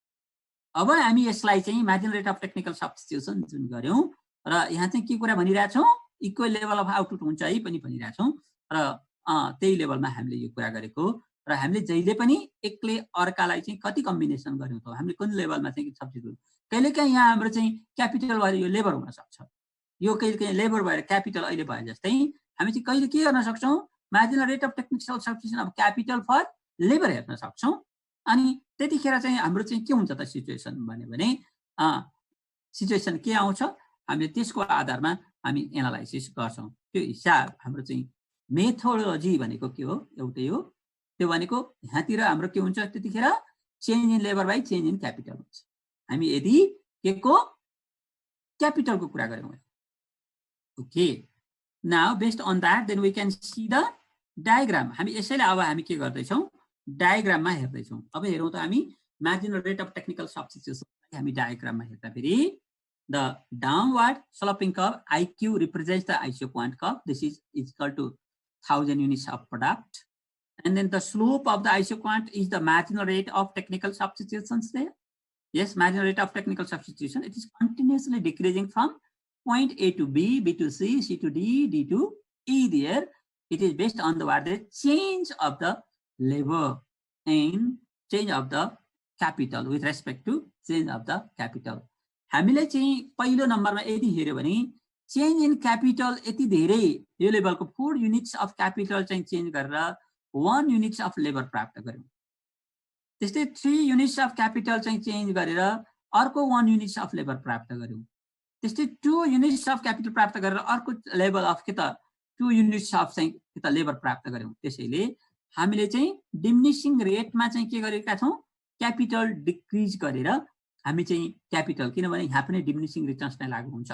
अब हामी यसलाई चाहिँ marginal rate of technical substitution जुन गर्यौँ र यहाँ चाहिँ के कुरा भनिरहेछौँ, इक्वल लेभल अफ आउटपुट हुन्छ है पनि भनिरहेछौँ र त्यही लेभलमा हामीले यो कुरा गरेको। र हामीले जहिले पनि एकले अर्कालाई चाहिँ कति कम्बिनेसन गर्यौँ त हामीले कुन लेभलमा चाहिँ सब्स्टिट्युट, कहिलेकाहीँ यहाँ हाम्रो चाहिँ क्यापिटल भएर यो लेबर हुन सक्छ, यो कहिलेकाहीँ लेबर भएर क्यापिटल अहिले भयो जस्तै हामी चाहिँ कहिले के गर्न सक्छौँ marginal rate of technical substitution of capital for labour हेर्न सक्छौँ। अनि त्यतिखेर चाहिँ हाम्रो चाहिँ के हुन्छ त सिचुएसन भने सिचुएसन के आउँछ, हामीले त्यसको आधारमा हामी एनालाइसिस गर्छौँ। त्यो हिसाब हाम्रो चाहिँ मेथोडोलोजी भनेको के हो एउटै हो, त्यो भनेको यहाँतिर हाम्रो के हुन्छ त्यतिखेर change in labour by change in capital हुन्छ। हामी यदि के को क्यापिटलको कुरा गऱ्यौँ okay. Now based on that then we can see the diagram. हामी यसैले अब हामी के गर्दैछौँ डायग्राममा हेर्दैछौँ। अब हेरौँ त हामी marginal rate of technical substitution हामी डायग्राममा हेर्दाखेरि the downward sloping curve IQ represents the ISO point curve. This is equal to 1000 units of product. And then the slope of the ISO point is the marginal rate of technical substitutions there. Yes, marginal rate of technical substitution. It is continuously decreasing from point A to B, B to C, C to D, D to E there. It is based on the change of the labor and change of the capital with respect to change of the capital. हामीले चाहिँ पहिलो नम्बरमा यदि हेर्यो भने change in capital यति धेरै यो लेभलको 4 युनिट्स अफ क्यापिटल चाहिँ चेन्ज गरेर 1 युनिट्स अफ लेबर प्राप्त गर्यौं। त्यस्तै 3 युनिट्स अफ क्यापिटल चाहिँ चेन्ज गरेर अर्को 1 युनिट्स अफ लेबर प्राप्त गर्यौं। त्यस्तै 2 युनिट्स अफ क्यापिटल प्राप्त गरेर अर्को लेभल अफ के त 2 युनिट्स अफ चाहिँ के त लेबर प्राप्त गर्यौं। त्यसैले हामीले चाहिँ डिमिनिशिङ रेटमा चाहिँ के गरेका छौं क्यापिटल डिक्रिज गरेर हामी चाहिँ क्यापिटल किनभने यहाँ पनि डिमिनिशिङ रिटर्न्स नै लागू हुन्छ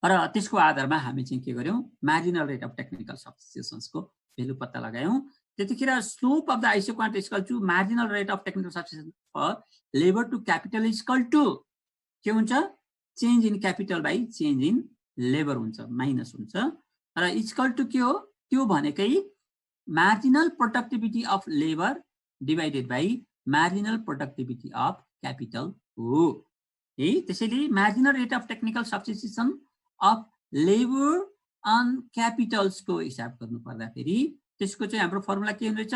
र त्यसको आधारमा हामी चाहिँ के गर्यौं marginal rate of technical substitutions को भ्यालु पत्ता लगायौं। त्यतिखेर slope of the isoquant is equal to marginal rate of technical substitution for labour to capital is equal to के हुन्छ change in capital by change in labour हुन्छ minus हुन्छ र is equal to के हो त्यो भनेकै marginal productivity of labour divided by marginal productivity of capital हो है। त्यसैले marginal rate of technical substitution of labour on क्यापिटल्सको हिसाब गर्नु पर्दाखेरि त्यसको चाहिँ हाम्रो फर्मुला के हुँदैछ,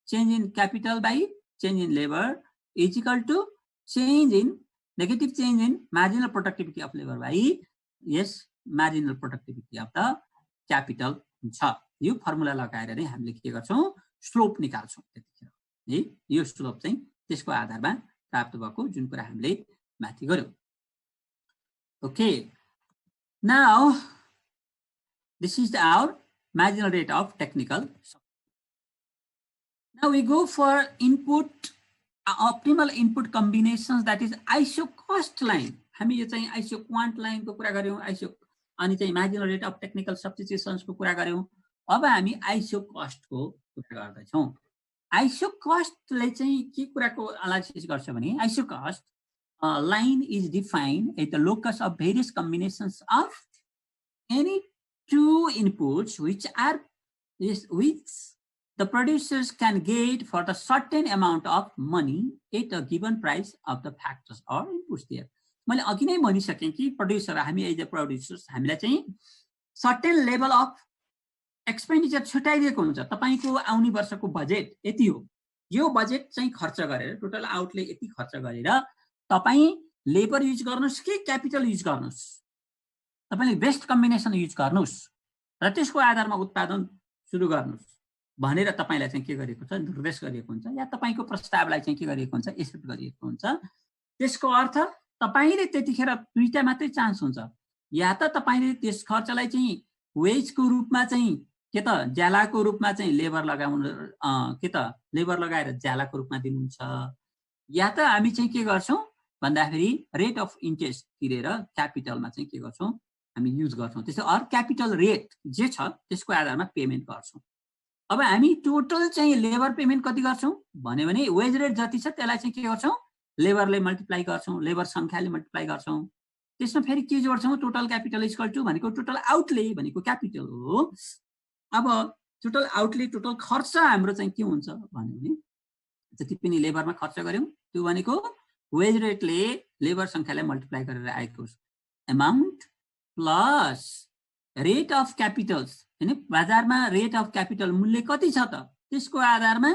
change in capital by change in labour is equal to change in negative change in marginal productivity of labour by yes marginal productivity of the capital हुन्छ। यो फर्मुला लगाएर नै हामीले के गर्छौँ, स्लोप निकाल्छौँ। त्यतिखेर है यो स्लोप चाहिँ त्यसको आधारमा प्राप्त भएको जुन कुरा हामीले माथि गर्यौँ। Okay, now this is our marginal rate of technical. Now we go for input optimal input combinations, that is ISO cost line. हामी यो चाहिँ ISO quant line को कुरा गर्यौं, ISO अनि चाहिँ marginal rate of technical substitutions को कुरा गर्यौं। अब हामी ISO cost को कुरा गर्दै छौं। ISO cost ले चाहिँ के कुराको एनालिसिस गर्छ भने ISO cost line is defined as the locus of various combinations of any two inputs which the producers can get for the certain amount of money at a given price of the factors or inputs there. मैले अघि नै भनिसकेँ कि producer हामी as a producers हामीलाई चाहिँ certain level of expenditure छुटाइदिएको हुन्छ। तपाईको आउने वर्षको बजेट यति हो, यो बजेट चाहिँ खर्च गरेर टोटल आउटले यति खर्च गरेर तपाई लेबर युज गर्नुस् कि क्यापिटल युज गर्नुस्, तपाईले बेस्ट कम्बिनेसन युज गर्नुस् र त्यसको आधारमा उत्पादन सुरु गर्नुस् भनेर तपाईलाई चाहिँ के गरिएको छ, निर्देश गरिएको हुन्छ या तपाईको प्रस्तावलाई चाहिँ के गरिएको हुन्छ, एक्सेप्ट गरिएको हुन्छ। त्यसको अर्थ तपाईले त्यतिखेर दुईटा मात्रै चान्स हुन्छ, या त तपाईले त्यस खर्चलाई चाहिँ वेजको रूपमा चाहिँ के त ज्यालाको रूपमा चाहिँ लेबर लगाउनु के त लेबर लगाएर ज्यालाको रूपमा दिनुहुन्छ, या त हामी चाहिँ के गर्छौं भन्दाखेरि रेट अफ इन्ट्रेस्ट तिरेर क्यापिटलमा चाहिँ के गर्छौं हामी युज गर्छौं। त्यसो अर क्यापिटल रेट जे छ त्यसको आधारमा पेमेन्ट गर्छौं। अब हामी टोटल चाहिँ लेबर पेमेन्ट कति गर्छौं भन्यो भने वेज रेट जति छ त्यसलाई चाहिँ के गर्छौं लेबरले मल्टिप्लाई गर्छौं, लेबर संख्याले मल्टिप्लाई गर्छौं। त्यसमा फेरि के जोड्छौं, टोटल क्यापिटल इक्वल टु भनेको टोटल आउटले भनेको क्यापिटल हो। अब टोटल आउटले टोटल खर्च हाम्रो चाहिँ के हुन्छ भन्यो भने जति पनि लेबरमा खर्च गर्यौं त्यो भनेको वेज रेटले लेबर संख्यालाई मल्टिप्लाई गरेर आएको amount plus rate of capitals, हैन बजारमा रेट अफ क्यापिटल मूल्य कति छ त त्यसको आधारमा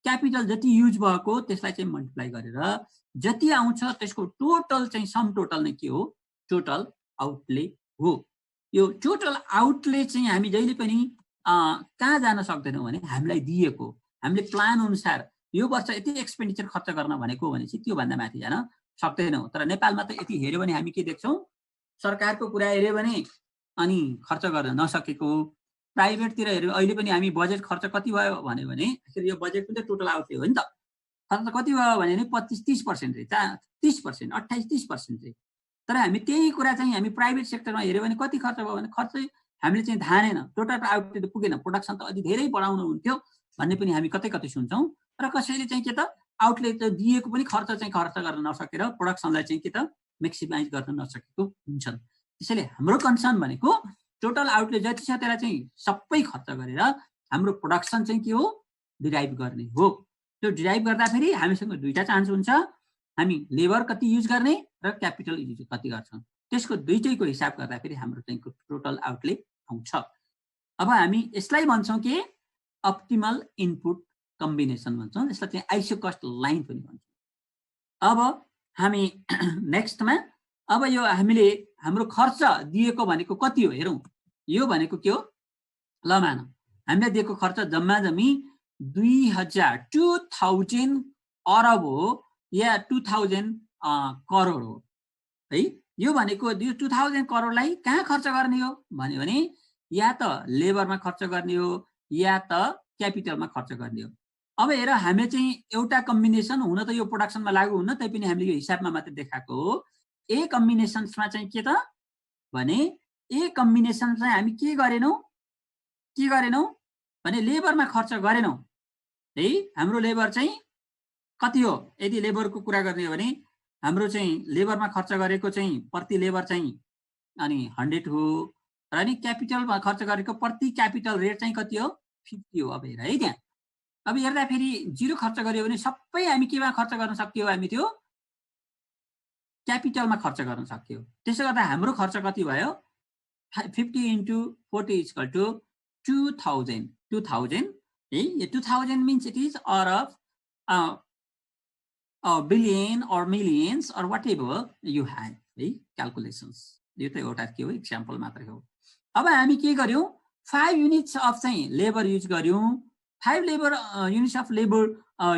क्यापिटल जति युज भएको त्यसलाई चाहिँ मल्टिप्लाई गरेर जति आउँछ त्यसको टोटल चाहिँ सम टोटल नै के हो, टोटल आउटले हो। यो टोटल आउटले चाहिँ हामी जहिले पनि कहाँ जान सक्दैनौँ भने हामीलाई दिएको हामीले प्लान अनुसार यो वर्ष यति एक्सपेन्डिचर खर्च गर्न भनेको भनेपछि त्यो भन्दा माथि जान सक्दैनौँ। तर नेपालमा त यति हेर्यो भने हामी के देख्छौँ, सरकारको कुरा हेर्यो भने अनि खर्च गर्न नसकेको, प्राइभेटतिर हेर्यो अहिले पनि हामी बजेट खर्च कति भयो भन्यो भने यो बजेट पनि त टोटल आउटले हो नि त, खर्च कति भयो भने 25-30% रे 30% 28-30% रे। तर हामी त्यही कुरा चाहिँ हामी प्राइभेट सेक्टरमा हेर्यो भने कति खर्च भयो भने खर्च हामीले चाहिँ धानेन, टोटल आउटले त पुगेन, प्रोडक्सन त अलि धेरै बढाउनु हुन्थ्यो भन्ने पनि हामी कतै कतै सुन्छौँ। र कसैले चाहिँ के त आउटले त दिएको पनि खर्च चाहिँ खर्च गर्न नसकेर प्रोडक्सनलाई चाहिँ के त म्याक्सिमाइज गर्न नसकेको हुन्छन्। त्यसैले हाम्रो कन्सर्न भनेको टोटल आउटले जति छ त्यसलाई चाहिँ सबै खर्च गरेर हाम्रो प्रोडक्सन चाहिँ के हो डिराइभ गर्ने हो। त्यो डिराइभ गर्दाखेरि हामीसँग दुईटा चान्स हुन्छ, हामी लेबर कति युज गर्ने र क्यापिटल युज कति गर्छौँ, त्यसको दुईटैको हिसाब गर्दाखेरि हाम्रो चाहिँ टोटल आउटले आउँछ। अब हामी यसलाई भन्छौँ कि अप्टिमल इनपुट कम्बिनेसन भन्छौँ, यसलाई चाहिँ आइसो कस्ट लाइन पनि भन्छौँ। अब हामी नेक्स्टमा अब यो हामीले हाम्रो खर्च दिएको भनेको कति हो हेरौँ। यो भनेको के हो, ल मान हामीले दिएको खर्च जम्मा जम्मी 2000 अरब हो या 2000 करोड हो है। यो भनेको 2000 करोडलाई कहाँ खर्च गर्ने हो भन्यो भने या त लेबरमा खर्च गर्ने हो या त क्यापिटलमा खर्च गर्ने हो। अब हेर हामीले चाहिँ एउटा कम्बिनेसन हुन त यो प्रोडक्सनमा लागू हुन्न, तैपनि हामीले यो हिसाबमा मात्र देखाएको हो। ए कम्बिनेसन्समा चाहिँ के त भने ए कम्बिनेसन चाहिँ हामी के गरेनौं भने लेबरमा खर्च गरेनौं है। हाम्रो लेबर चाहिँ कति हो, यदि लेबरको कुरा गर्ने हो भने हाम्रो चाहिँ लेबरमा खर्च गरेको चाहिँ प्रति लेबर चाहिँ अनि 100 हो र अनि क्यापिटलमा खर्च गरेको प्रति क्यापिटल रेट चाहिँ कति हो 50 हो। अब हेर है त्यहाँ अब हेर्दा फेरि 0 खर्च गर्यो भने सबै हामी केमा खर्च गर्न सक्यो, हामी त्यो क्यापिटलमा खर्च गर्न सक्यो। त्यसो गर्दा हाम्रो खर्च कति भयो? 50 into 40 is equal to 2000. 2000 है, यो 2000 means it is or of a billion or millions or whatever you have है क्याल्कुलेसन्स। यो त एउटा के हो एक्जाम्पल मात्रै हो। अब हामी के गर्यौं 5 युनिट्स अफ चाहिँ लेबर युज गर्यौं। 5 labour units of labour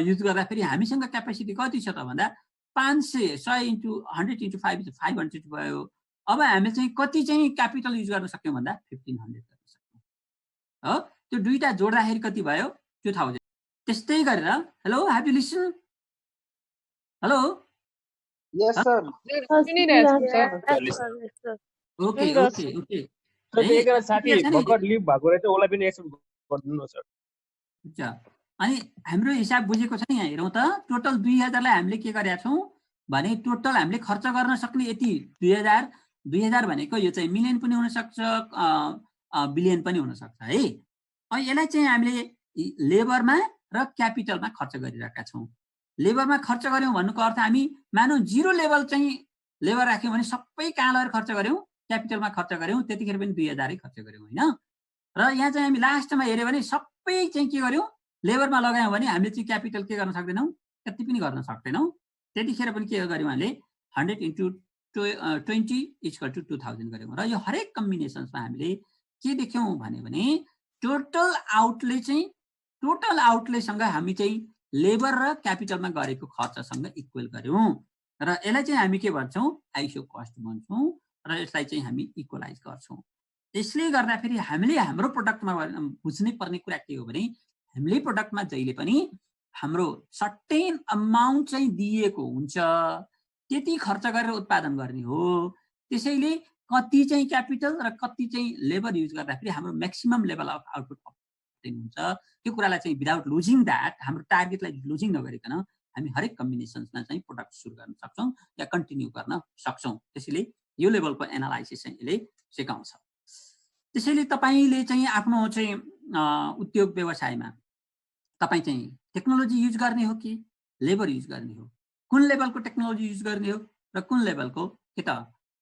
use गर्दाखेरि हामीसँग क्यापेसिटी कति छ त भन्दा 500 100 into 100 into 5 is 500 भयो। अब हामी चाहिँ कति चाहिँ क्यापिटल युज गर्न सक्यौं भन्दा 1500 गर्न सक्यौं हो। त्यो दुईटा जोड्दाखेरि कति भयो 2000। त्यस्तै गरेर hello have you listen? Hello Yes, sir. Okay okay okay sir एकजना साथी भर्खर लिभ भएको रहेछ, उसलाई पनि एक्सेप्ट गरिदिनु सर। अच्छा, अनि हाम्रो हिसाब बुझेको छ नि यहाँ हेरौँ त। टोटल 2000 लाई हामीले के गरेका छौं भने टोटल हामीले खर्च गर्न सक्ने यति 2000 भनेको यो चाहिँ मिलियन पनि हुन सक्छ बिलियन पनि हुन सक्छ है। अनि यसलाई चाहिँ हामीले लेबरमा र क्यापिटलमा खर्च गरिरहेका छौं। लेबरमा खर्च गर्यौं भन्नुको अर्थ हामी मानौ 0 लेभल चाहिँ लेबर राख्यौं भने सबै कहाँ लगेर खर्च गर्यौं क्यापिटलमा खर्च गर्यौं, त्यतिखेर पनि 2000 खर्च गर्यौं हैन। र यहाँ चाहिँ हामी लास्टमा हेर्यो भने सबै चाहिँ के गर्यौं लेबरमा लगायौं भने हामीले चाहिँ क्यापिटल के गर्न सक्दैनौं, त्यति पनि गर्न सक्दैनौं। त्यतिखेर पनि के गर्यौं हामीले 100 into 20 is equal to 2000 गर्यौं। र यो हरेक कम्बिनेसन्समा हामीले के देख्यौं भने टोटल आउटलेसँग हामी चाहिँ लेबर र क्यापिटलमा गरेको खर्चसँग इक्वल गर्यौं र यसलाई चाहिँ हामी के भन्छौं आइसो कस्ट भन्छौं र यसलाई चाहिँ हामी इक्वलाइज गर्छौं। त्यसले गर्दाखेरि हामीले हाम्रो प्रोडक्टमा बुझ्नै पर्ने कुरा के हो भने हामीले प्रोडक्टमा जहिले पनि हाम्रो सर्टेन अमाउन्ट चाहिँ दिएको हुन्छ, त्यति खर्च गरेर उत्पादन गर्ने हो। त्यसैले कति चाहिँ क्यापिटल र कति चाहिँ लेबर युज गर्दाखेरि हाम्रो म्याक्सिमम लेभल अफ आउटपुट हुन्छ, त्यो कुरालाई चाहिँ विदाउट लुजिङ द्याट हाम्रो टार्गेटलाई लुजिङ नगरिकन हामी हरेक कम्बिनेसन्समा चाहिँ प्रोडक्ट सुरु गर्न सक्छौं या कन्टिन्यू गर्न सक्छौं। त्यसैले यो लेभलको एनालाइसिस चाहिँ यसले सिकाउँछ। त्यसैले तपाईले चाहिँ आफ्नो चाहिँ उद्योग व्यवसायमा तपाई चाहिँ टेक्नोलोजी युज गर्ने हो कि लेबर युज गर्ने हो, कुन लेभलको टेक्नोलोजी युज गर्ने हो र कुन लेभलको के त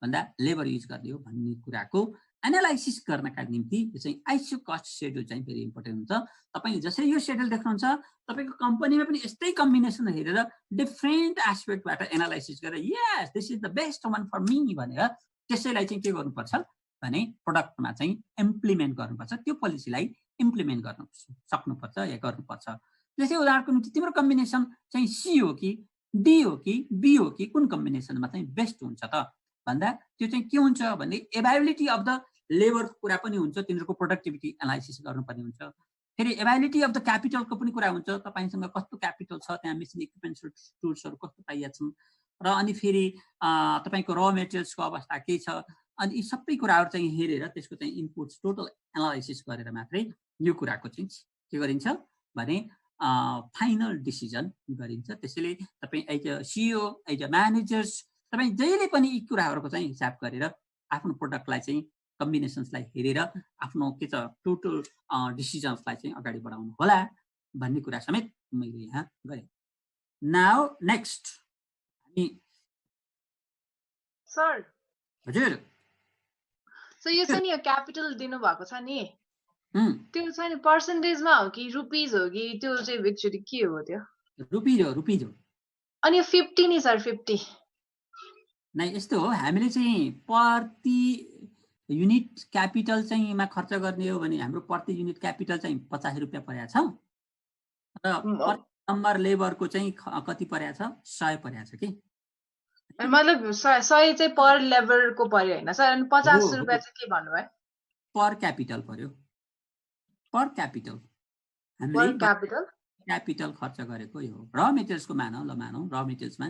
भन्दा लेबर युज गर्ने हो भन्ने कुराको एनालाइसिस गर्नका निम्ति यो चाहिँ आइसो कस्ट शेड्युल चाहिँ भेरी इम्पोर्टेन्ट हुन्छ। तपाईले जसरी यो शेड्युल देख्नुहुन्छ तपाईको कम्पनीमा पनि यस्तै कम्बिनेसन हेरेर डिफरेन्ट एस्पेक्टबाट एनालाइसिस गरेर yes this is the best one for me भनेर त्यसैलाई चाहिँ के गर्नुपर्छ भने प्रोडक्टमा चाहिँ इम्प्लिमेन्ट गर्नुपर्छ। त्यो पोलिसीलाई इम्प्लिमेन्ट गर्न सक्नुपर्छ या गर्नुपर्छ। त्यसै उदाहरणको निम्ति तिम्रो कम्बिनेसन चाहिँ सी हो कि डी हो कि बी हो कि कुन कम्बिनेसनमा चाहिँ बेस्ट हुन्छ त भन्दा त्यो चाहिँ के हुन्छ भने एभाइबिलिटी अफ द लेबरको कुरा पनि हुन्छ, तिनीहरूको प्रोडक्टिभिटी एनालाइसिस गर्नुपर्ने हुन्छ। फेरि एभाइबिलिटी अफ द क्यापिटलको पनि कुरा हुन्छ, तपाईसँग कस्तो क्यापिटल छ, त्यहाँ मेसिन इक्विपमेन्ट्स टुल्सहरू कस्तो पाइया छन् र अनि फेरि तपाईको र मेटेरियल्सको अवस्था के छ, अनि यी सबै कुराहरू चाहिँ हेरेर त्यसको चाहिँ इनपुट्स टोटल एनालाइसिस गरेर मात्रै यो कुराको चाहिँ के गरिन्छ भने फाइनल डिसिजन गरिन्छ। त्यसैले तपाई as a CEO as a managers तपाई जहिले पनि यी कुराहरूको चाहिँ हिसाब गरेर आफ्नो प्रोडक्टलाई चाहिँ कम्बिनेसन्सलाई हेरेर आफ्नो के छ टोटल डिसिजन्सलाई चाहिँ अगाडि बढाउनु होला भन्ने कुरा समेत मैले यहाँ गरे। नाउ नेक्स्ट हामी सर हजुर सो यो चाहिँ नि क्यापिटल दिनु भएको छ नि त्यो चाहिँ नि पर्सेन्टेजमा हो कि रुपीज हो कि त्यो चाहिँ एक्चुअली के हो त्यो? रुपीज हो। अनि 50 नि सर 50 नै यस्तो हो, हामीले चाहिँ प्रति युनिट क्यापिटल चाहिँ मा खर्च गर्ने हो भने हाम्रो प्रति युनिट क्यापिटल चाहिँ 50 रुपैयाँ परेको छ र प्रति नम्बर लेबरको चाहिँ कति परेको छ 100 परेको छ कि मतलब 100 चाहिँ पर लेबरको पर्यो हैन सर? अनि 50 रुपैयाँ चाहिँ के भन्नुभयो? पर क्यापिटल पर्यो। पर क्यापिटल हामीले क्यापिटल खर्च गरेको यो र मेटेरियल्सको मानौ ल मानौ र मेटेरियल्समा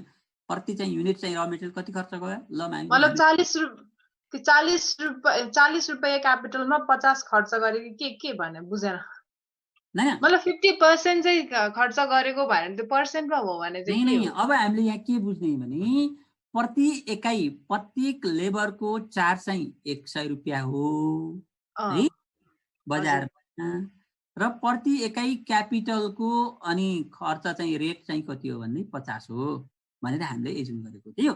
प्रति चाहिँ युनिट चाहिँ र मेटेरियल कति खर्च गयो ल मानौ मतलब 40 रुपैयाँ क्यापिटलमा 50 खर्च गरेको के भने बुझेन हैन। मतलब 50% चाहिँ खर्च गरेको भएन त्यो पर्सेन्टमा हो भने चाहिँ नहीं अब हामीले यहाँ के बुझ्ने भने प्रति एकाइ प्रत्येक लेबरको चार्ज चाहिँ 100 रुपैयाँ हो है बजारमा र प्रति एकाइ क्यापिटलको अनि खर्च चाहिँ रेट चाहिँ कति हो भन्ने 50 हो भनेर हामीले एजुम गरेको थियो।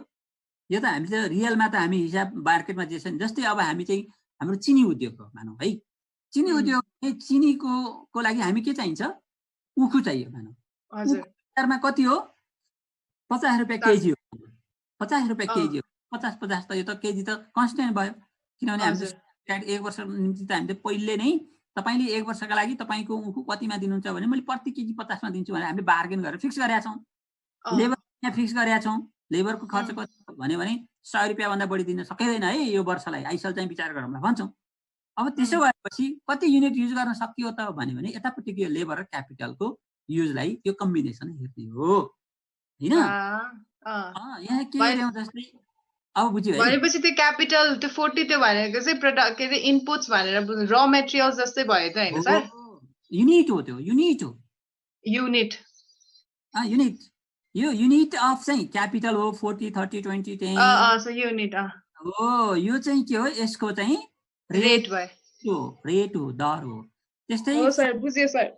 यो त हामीले त रियलमा त हामी हिसाब मार्केटमा जे छ नि, जस्तै अब हामी चाहिँ हाम्रो चिनी उद्योग हो भनौँ है, चिनी उद्योग चिनीको लागि हामी के चाहिन्छ, उखु चाहियो भनौँ, बजारमा कति हो 50 रुपियाँ केजी हो, 50 रुपियाँ केजी हो, 50 त यो त केजी त कन्स्टेन्ट भयो, किनभने हामीले 1 वर्षको निम्ति त हामीले पहिले नै तपाईले 1 वर्षका लागि तपाईको उखु कतिमा दिनुहुन्छ भने मैले प्रति केजी 50 मा दिन्छु भने हामीले बार्गेन गरेर फिक्स गरेका छौं, लेबर यहाँ फिक्स गरेका छौं, लेबरको खर्च कति भन्यो भने 100 रुपियाँ भन्दा बढी दिन सकिदैन है यो वर्षलाई, आइसल चाहिँ विचार गरौँला भन्छौं। अब त्यसो गरेपछि कति युनिट युज गर्न सकियो त भन्यो भने यतापट्टिको लेबर र क्यापिटलको युजलाई यो कम्बिनेसन हेर्ने हो हैन। यहाँ के हेर्यौं जस्तै अब बुझ्यो है, भनेपछि त्यो क्यापिटल त्यो 40 त्यो भनेको चाहिँ प्रोडक्ट के इनपुट्स भनेर र मटेरियल्स जस्तै भयो त हैन सर? युनिट हो त्यो, युनिट हो, युनिट युनिट, यो युनिट अफ चाहिँ क्यापिटल हो 40 30 20 10 सो युनिट हो, यो चाहिँ के हो यसको चाहिँ रेट भयो, रेट हो, दर हो। त्यस्तै हो सर बुझ्यो सर।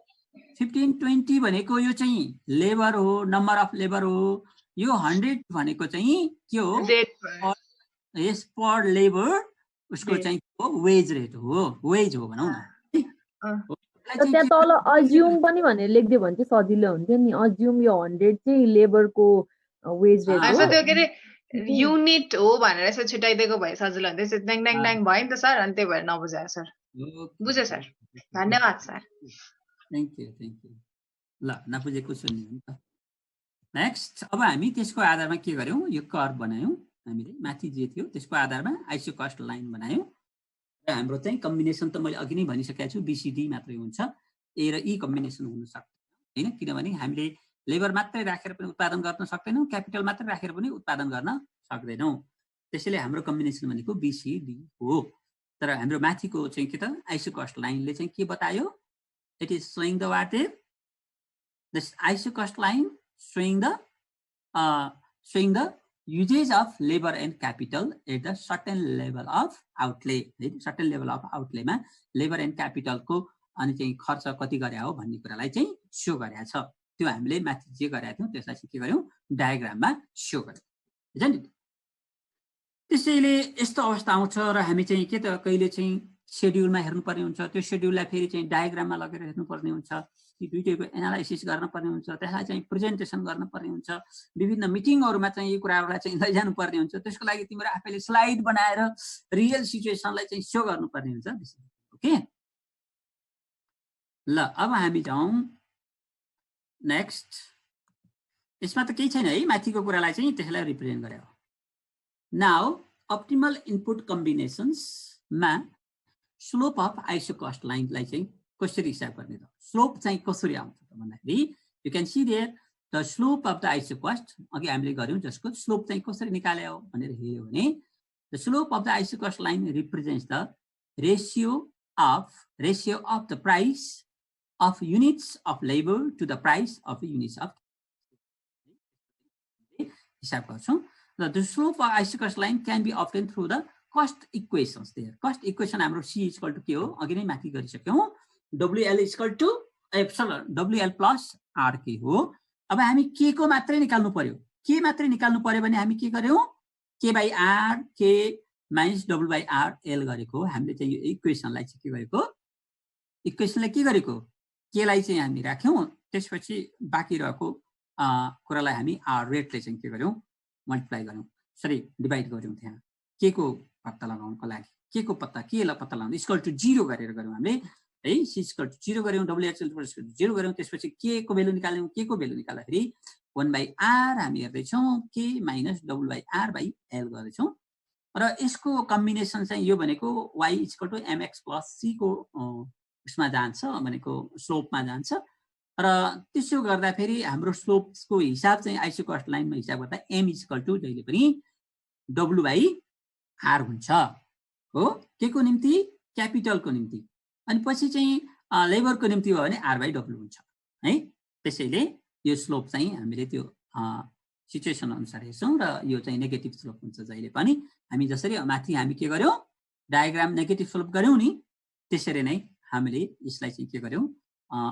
15 20 भनेको यो चाहिँ लेबर हो, नम्बर अफ लेबर हो, यो 100 भनेको चाहिँ के हो यस पर लेबर उसको चाहिँ वेज रेट हो, वेज हो भनौं न। त्यहाँ तल अज्युम पनि भनेर लेख्दियो भने चाहिँ सजिलो हुन्थ्यो नि, अज्युम यो 100 चाहिँ लेबरको वेज रेट हो, त्यो के रे युनिट हो भनेर यसो छुटाइदिएको भए सजिलो हुन्थ्यो, त्यसो ड्याङ ड्याङ ड्याङ भयो नि त सर, अनि त्यही भएर नबुझायो सर। बुझ्यो सर, धन्यवाद सर। Thank you. ल नबुझेको सुन्ने हो नि त। नेक्स्ट अब हामी त्यसको आधारमा के गर्यौं, यो कर्व बनायौं हामीले, माथि जे थियो त्यसको आधारमा आइसो कस्ट लाइन बनायौं र हाम्रो चाहिँ कम्बिनेसन त मैले अघि नै भनिसकेको छु बीसीडी मात्रै हुन्छ, ए र ई कम्बिनेसन हुन सक्दैन हैन, किनभने हामीले लेबर मात्रै राखेर पनि उत्पादन गर्न सक्दैनौं, क्यापिटल मात्रै राखेर पनि उत्पादन गर्न सक्दैनौं, त्यसैले हाम्रो कम्बिनेसन भनेको बीसीडी हो। तर हाम्रो माथिको चाहिँ के त आइसो कस्ट लाइनले चाहिँ के बतायो, it is showing the what is this iso cost line showing the usage of labor and capital at the certain level of outlay, certain level of outlay मा लेबर एन्ड क्यापिटलको अनि चाहिँ खर्च कति गरे हो भन्ने कुरालाई चाहिँ शो गरेको छ। त्यो हामीले माथि जे गरेका थियौं त्यसलाई चाहिँ के गर्यौं, डायग्राममा शो गर्यौं हैन नि। त्यसैले यस्तो अवस्था आउँछ र हामी चाहिँ के त कहिले चाहिँ शेड्युलमा हेर्नुपर्ने हुन्छ, त्यो शेड्युललाई फेरि चाहिँ डायग्राममा लगेर हेर्नुपर्ने हुन्छ, दुईटैको एनालाइसिस गर्न पर्ने हुन्छ, त्यसलाई चाहिँ प्रेजेन्टेसन गर्न पर्ने हुन्छ, विभिन्न मिटिङहरुमा चाहिँ यो कुराहरुलाई चाहिँ लैजानु पर्ने हुन्छ, त्यसको लागि तिम्रो आफैले स्लाइड बनाएर रियल सिचुएसनलाई चाहिँ शो गर्नुपर्ने हुन्छ। ओके ल अब हामी जाउँ नेक्स्ट। यसमा त केही छैन है, माथिको कुरालाई चाहिँ त्यसलाई रिप्रेजेन्ट गरे हो। नाउ अप्टिमल इनपुट कम्बिनेसन्स मा स्लोप अफ आइसो कस्ट लाइनलाई चाहिँ कसरी हिसाब गर्ने त, स्लोप चाहिँ कसरी आउँछ त भन्दाखेरि you can see there the slope of the isocost, अघि हामीले गर्यौं जसको स्लोप चाहिँ कसरी निकाले हो भनेर हेर्यो भने the slope of the iso cost line represents the ratio of the price of units of labour to the price of units of हिसाब गर्छौं। The slope of iso cost line can be obtain through the cost equations. There cost equation हाम्रो C equal to के हो, अघि नै माथि गरिसक्यौं, WL equal to WL plus RK हो। अब हामी के को मात्रै निकाल्नु पर्यो, के मात्रै निकाल्नु पर्यो भने हामी के गर्यौं, K by R K minus W by R L गरेको। हामीले चाहिँ यो इक्वेसनलाई चाहिँ के गरेको, इक्वेसनलाई के गरेको, K लाई चाहिँ हामी राख्यौं, त्यसपछि बाँकी रहेको कुरालाई हामी R रेटले चाहिँ के गर्यौं, मल्टिप्लाई गर्यौं, सरी डिभाइड गर्यौं। त्यहाँ के को पत्ता लगाउनको लागि, के को पत्ता केलाई पत्ता लगाउनु इक्वल टु 0 गरेर गर्यौं हामीले है, सी इक्वल टु 0 गर्यौं, WH 0 गर्यौं, त्यसपछि के को भ्यालु निकाल्यौं, के को भ्यालु निकाल्दाखेरि 1 बाइ R हामी हेर्दै छौं, K minus W by R by L गर्दै छौं र यसको कम्बिनेसन चाहिँ यो भनेको Y equal to MX plus C को उसमा जान्छ भनेको स्लोपमा जान्छ र त्यसो गर्दा फेरि हाम्रो स्लोपको हिसाब चाहिँ आइसो कस्ट लाइनमा हिसाब गर्दा M इक्वल टु जहिले पनि W बाइ R हुन्छ हो, के को निम्ति, क्यापिटलको निम्ति, अनि पछि चाहिँ लेबरको निम्ति हो भने R बाइ W हुन्छ है। त्यसैले यो स्लोप चाहिँ हामीले त्यो सिचुएसन अनुसार हेर्छौं र यो चाहिँ नेगेटिभ स्लोप हुन्छ जहिले पनि। हामी जसरी माथि हामी के गर्यौं, डायग्राम नेगेटिभ स्लोप गर्यौं नि, त्यसरी नै हामीले यसलाई चाहिँ के गर्यौं,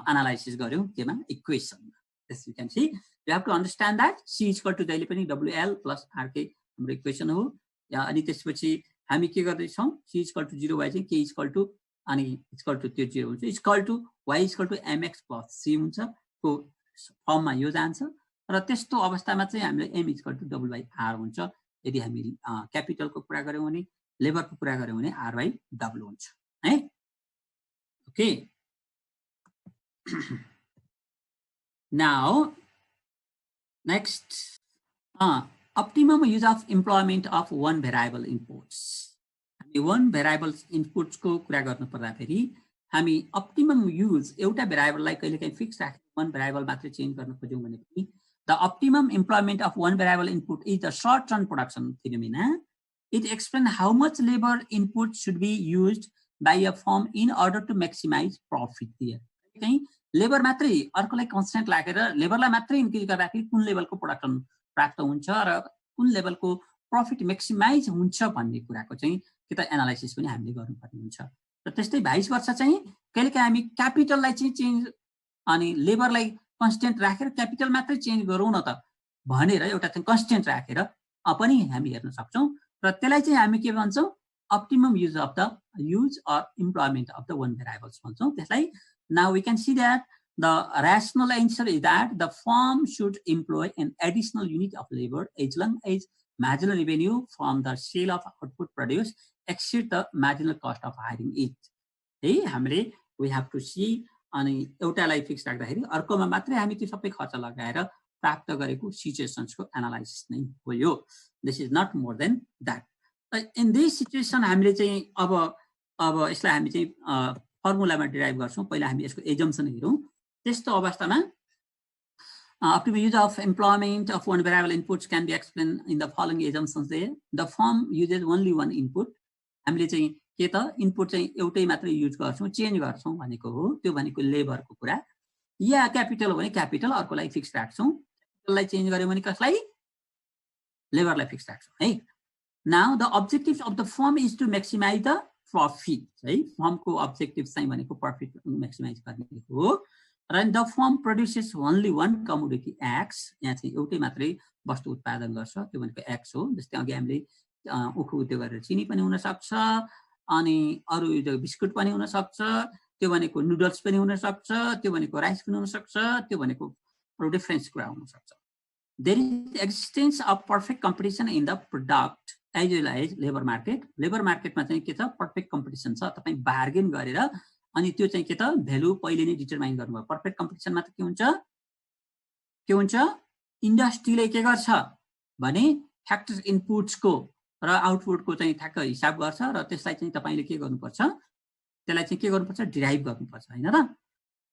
एनालाइसिस गर्यौं केमा, इक्वेसनमा। Yes you can see, you have to understand that C equal to जहिले पनि WL प्लस RK हाम्रो इक्वेसन हो। अनि त्यसपछि हामी के गर्दैछौँ, c इक्वल टु 0 भए चाहिँ k इक्वल टु अनि इक्वल टु त्यो 0 हुन्छ, equal to y equal to mx plus c हुन्छ को फर्ममा यो जान्छ। र त्यस्तो अवस्थामा चाहिँ हामीले m equal to double by r हुन्छ। यदि हामी क्यापिटलको कुरा गऱ्यौँ भने, लेबरको कुरा गऱ्यौँ भने r बाई डब्लु हुन्छ है। Okay, now next optimum use of employment of one variable inputs. हामी one variable inputs को कुरा गर्नु पर्दा फेरि हामी optimum use एउटा variableलाई कहिलेकाहीँ फिक्स राखेर one variable मात्र चेन्ज गर्न खोज्यौँ भने पनि the optimum employment of one variable input is the short term production phenomena. It explains how much labor input should be used by a firm in order to maximize profit there. कहीं labour मात्रै अर्कोलाई constant राखेर लेबरलाई मात्रै increase गर्दाखेरि कुन लेभलको production प्राप्त हुन्छ र कुन लेभलको प्रॉफिट मैक्सिमाइज हुन्छ भन्ने कुराको चाहिँ के त एनालाइसिस पनि हामीले गर्नुपर्ने हुन्छ। र त्यस्तै 22 वर्ष चाहिँ कहिलेकाहीँ हामी क्यापिटललाई चाहिँ चेन्ज अनि लेबरलाई कन्स्टेन्ट राखेर क्यापिटल मात्रै चेन्ज गरौँ न त भनेर एउटा चाहिँ कन्स्टेन्ट राखेर पनि हामी हेर्न सक्छौँ। र त्यसलाई चाहिँ हामी के भन्छौँ, optimum use of the use or employment of the one variables भन्छौँ त्यसलाई। Now we can see that the rational answer is that the firm should employ an additional unit of labor as long as marginal revenue from the sale of output produce exceed the marginal cost of hiring it. Hey, हामीले we have to see अनि एउटालाई fix राख्दाखेरि अर्कोमा मात्रै हामी त्यो सबै खर्च लगाएर प्राप्त गरेको सिचुएसन्सको एनालाइसिस नै हो यो। This is not more than that. In this situation हामीले चाहिँ अब यसलाई हामी चाहिँ फर्मुलामा डिराइभ गर्छौँ। पहिला हामी यसको एजम्सन हेरौँ। त्यस्तो अवस्थामा optimum use of employment of one variable inputs can be explained in the following assumptions there. The firm uses only one input. हामीले चाहिँ के त इनपुट चाहिँ एउटै मात्रै युज गर्छौँ, चेन्ज गर्छौँ भनेको हो। त्यो भनेको लेबरको कुरा, या क्यापिटल हो भने क्यापिटल अर्कोलाई फिक्स राख्छौँ, क्यापिटललाई चेन्ज गर्यो भने कसलाई, लेबरलाई फिक्स राख्छौँ है। Now the objective of the firm is to maximise the profit है। फर्मको अब्जेक्टिभ चाहिँ भनेको प्रॉफिट मैक्सिमाइज गर्ने हो। र the form produces only one commodity x, यहाँ चाहिँ एउटै मात्रै वस्तु उत्पादन गर्छ, त्यो भनेको एक्स हो। जस्तै अघि हामीले उखु उद्योग गरेर चिनी पनि हुन सक्छ, अनि अरू बिस्कुट पनि हुन सक्छ, त्यो भनेको नुडल्स पनि हुन सक्छ, त्यो भनेको राइस पनि हुन सक्छ, त्यो भनेको अरू डिफरेन्स कुरा हुन सक्छ। There is existence of perfect competition in the product as well as labour market. लेबर मार्केटमा चाहिँ के छ, पर्फेक्ट कम्पिटिसन छ। तपाईँ बार्गेन गरेर अनि त्यो चाहिँ के त भ्यालु पहिले नै डिटरमाइन गर्नुभयो। पर्फेक्ट कम्पिटिसनमा त के हुन्छ, इन्डस्ट्रीले के गर्छ भने फ्याक्टर इनपुट्सको र आउटपुटको चाहिँ ठ्याक्क हिसाब गर्छ र त्यसलाई चाहिँ तपाईँले के गर्नुपर्छ, त्यसलाई चाहिँ के गर्नुपर्छ, डिराइभ गर्नुपर्छ हैन त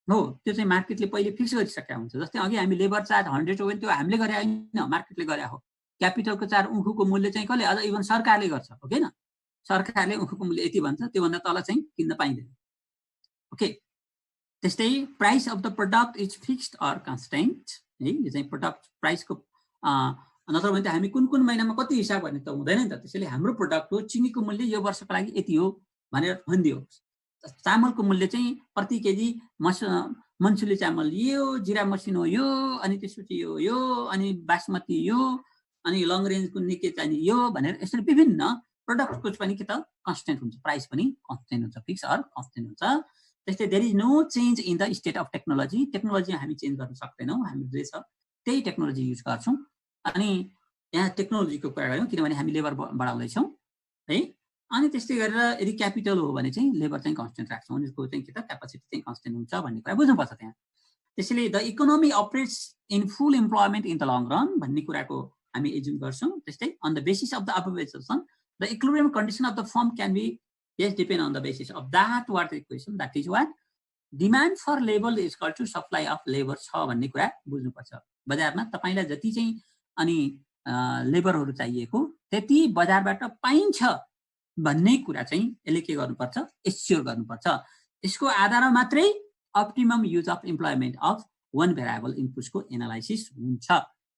हो। त्यो चाहिँ मार्केटले पहिले फिक्स गरिसकेका हुन्छ। जस्तै अघि हामी लेबर चार्ज 100 हो भने त्यो हामीले गरे हैन, मार्केटले गरे हो। क्यापिटलको चार्ज उखुको मूल्य चाहिँ कसले, अझ इभन सरकारले गर्छ हो किन, सरकारले उखुको मूल्य यति भन्छ, त्योभन्दा तल चाहिँ किन्न पाइँदैन। ओके, त्यस्तै price of the product is fixed or constant है। यो चाहिँ प्रोडक्ट प्राइसको नत्र भने त हामी कुन कुन महिनामा कति हिसाब गर्ने त हुँदैन नि त। त्यसैले हाम्रो प्रोडक्ट हो, चिनीको मूल्य यो वर्षको लागि यति हो भनेर भनिदियो। चामलको मूल्य चाहिँ प्रति केजी मनसुली चामल यो, जिरा मसिनो यो, अनि त्यसपछि यो अनि बासमती यो, अनि लङ रेन्जको निके चाहिने यो भनेर यसरी विभिन्न प्रोडक्टको पनि के त कन्स्टेन्ट हुन्छ, प्राइस पनि कन्स्टेन्ट हुन्छ, फिक्स अर कन्स्टेन्ट हुन्छ। त्यस्तै there is no change in the state of technology. Technology हामी चेन्ज गर्न सक्दैनौँ, हामी जे छ त्यही टेक्नोलोजी युज गर्छौँ। अनि यहाँ टेक्नोलोजीको कुरा गऱ्यौँ किनभने हामी लेबर बढाउँदैछौँ है। अनि त्यस्तै गरेर यदि क्यापिटल हो भने चाहिँ लेबर चाहिँ कन्स्टेन्ट राख्छौँ, उनीहरूको चाहिँ के त क्यापासिटी चाहिँ कन्स्टेन्ट हुन्छ भन्ने कुरा बुझ्नुपर्छ त्यहाँ। त्यसैले the economy operates in full employment in the long run भन्ने कुराको हामी एज्युम गर्छौँ। त्यस्तै on the basis of the above assumption the equilibrium condition of the firm can be yes depend on the basis of that what equation, that is what demand for labor is equal to supply of labor छ भन्ने कुरा बुझ्नुपर्छ। बजारमा तपाईलाई जति चाहिँ अनि लेबरहरू चाहिएको त्यति बजारबाट पाइन्छ भन्ने कुरा चाहिँ यसले के गर्नुपर्छ, एस्योर गर्नुपर्छ। यसको आधारमा मात्रै optimum use of employment of one variable इनपुट्सको एनालाइसिस हुन्छ।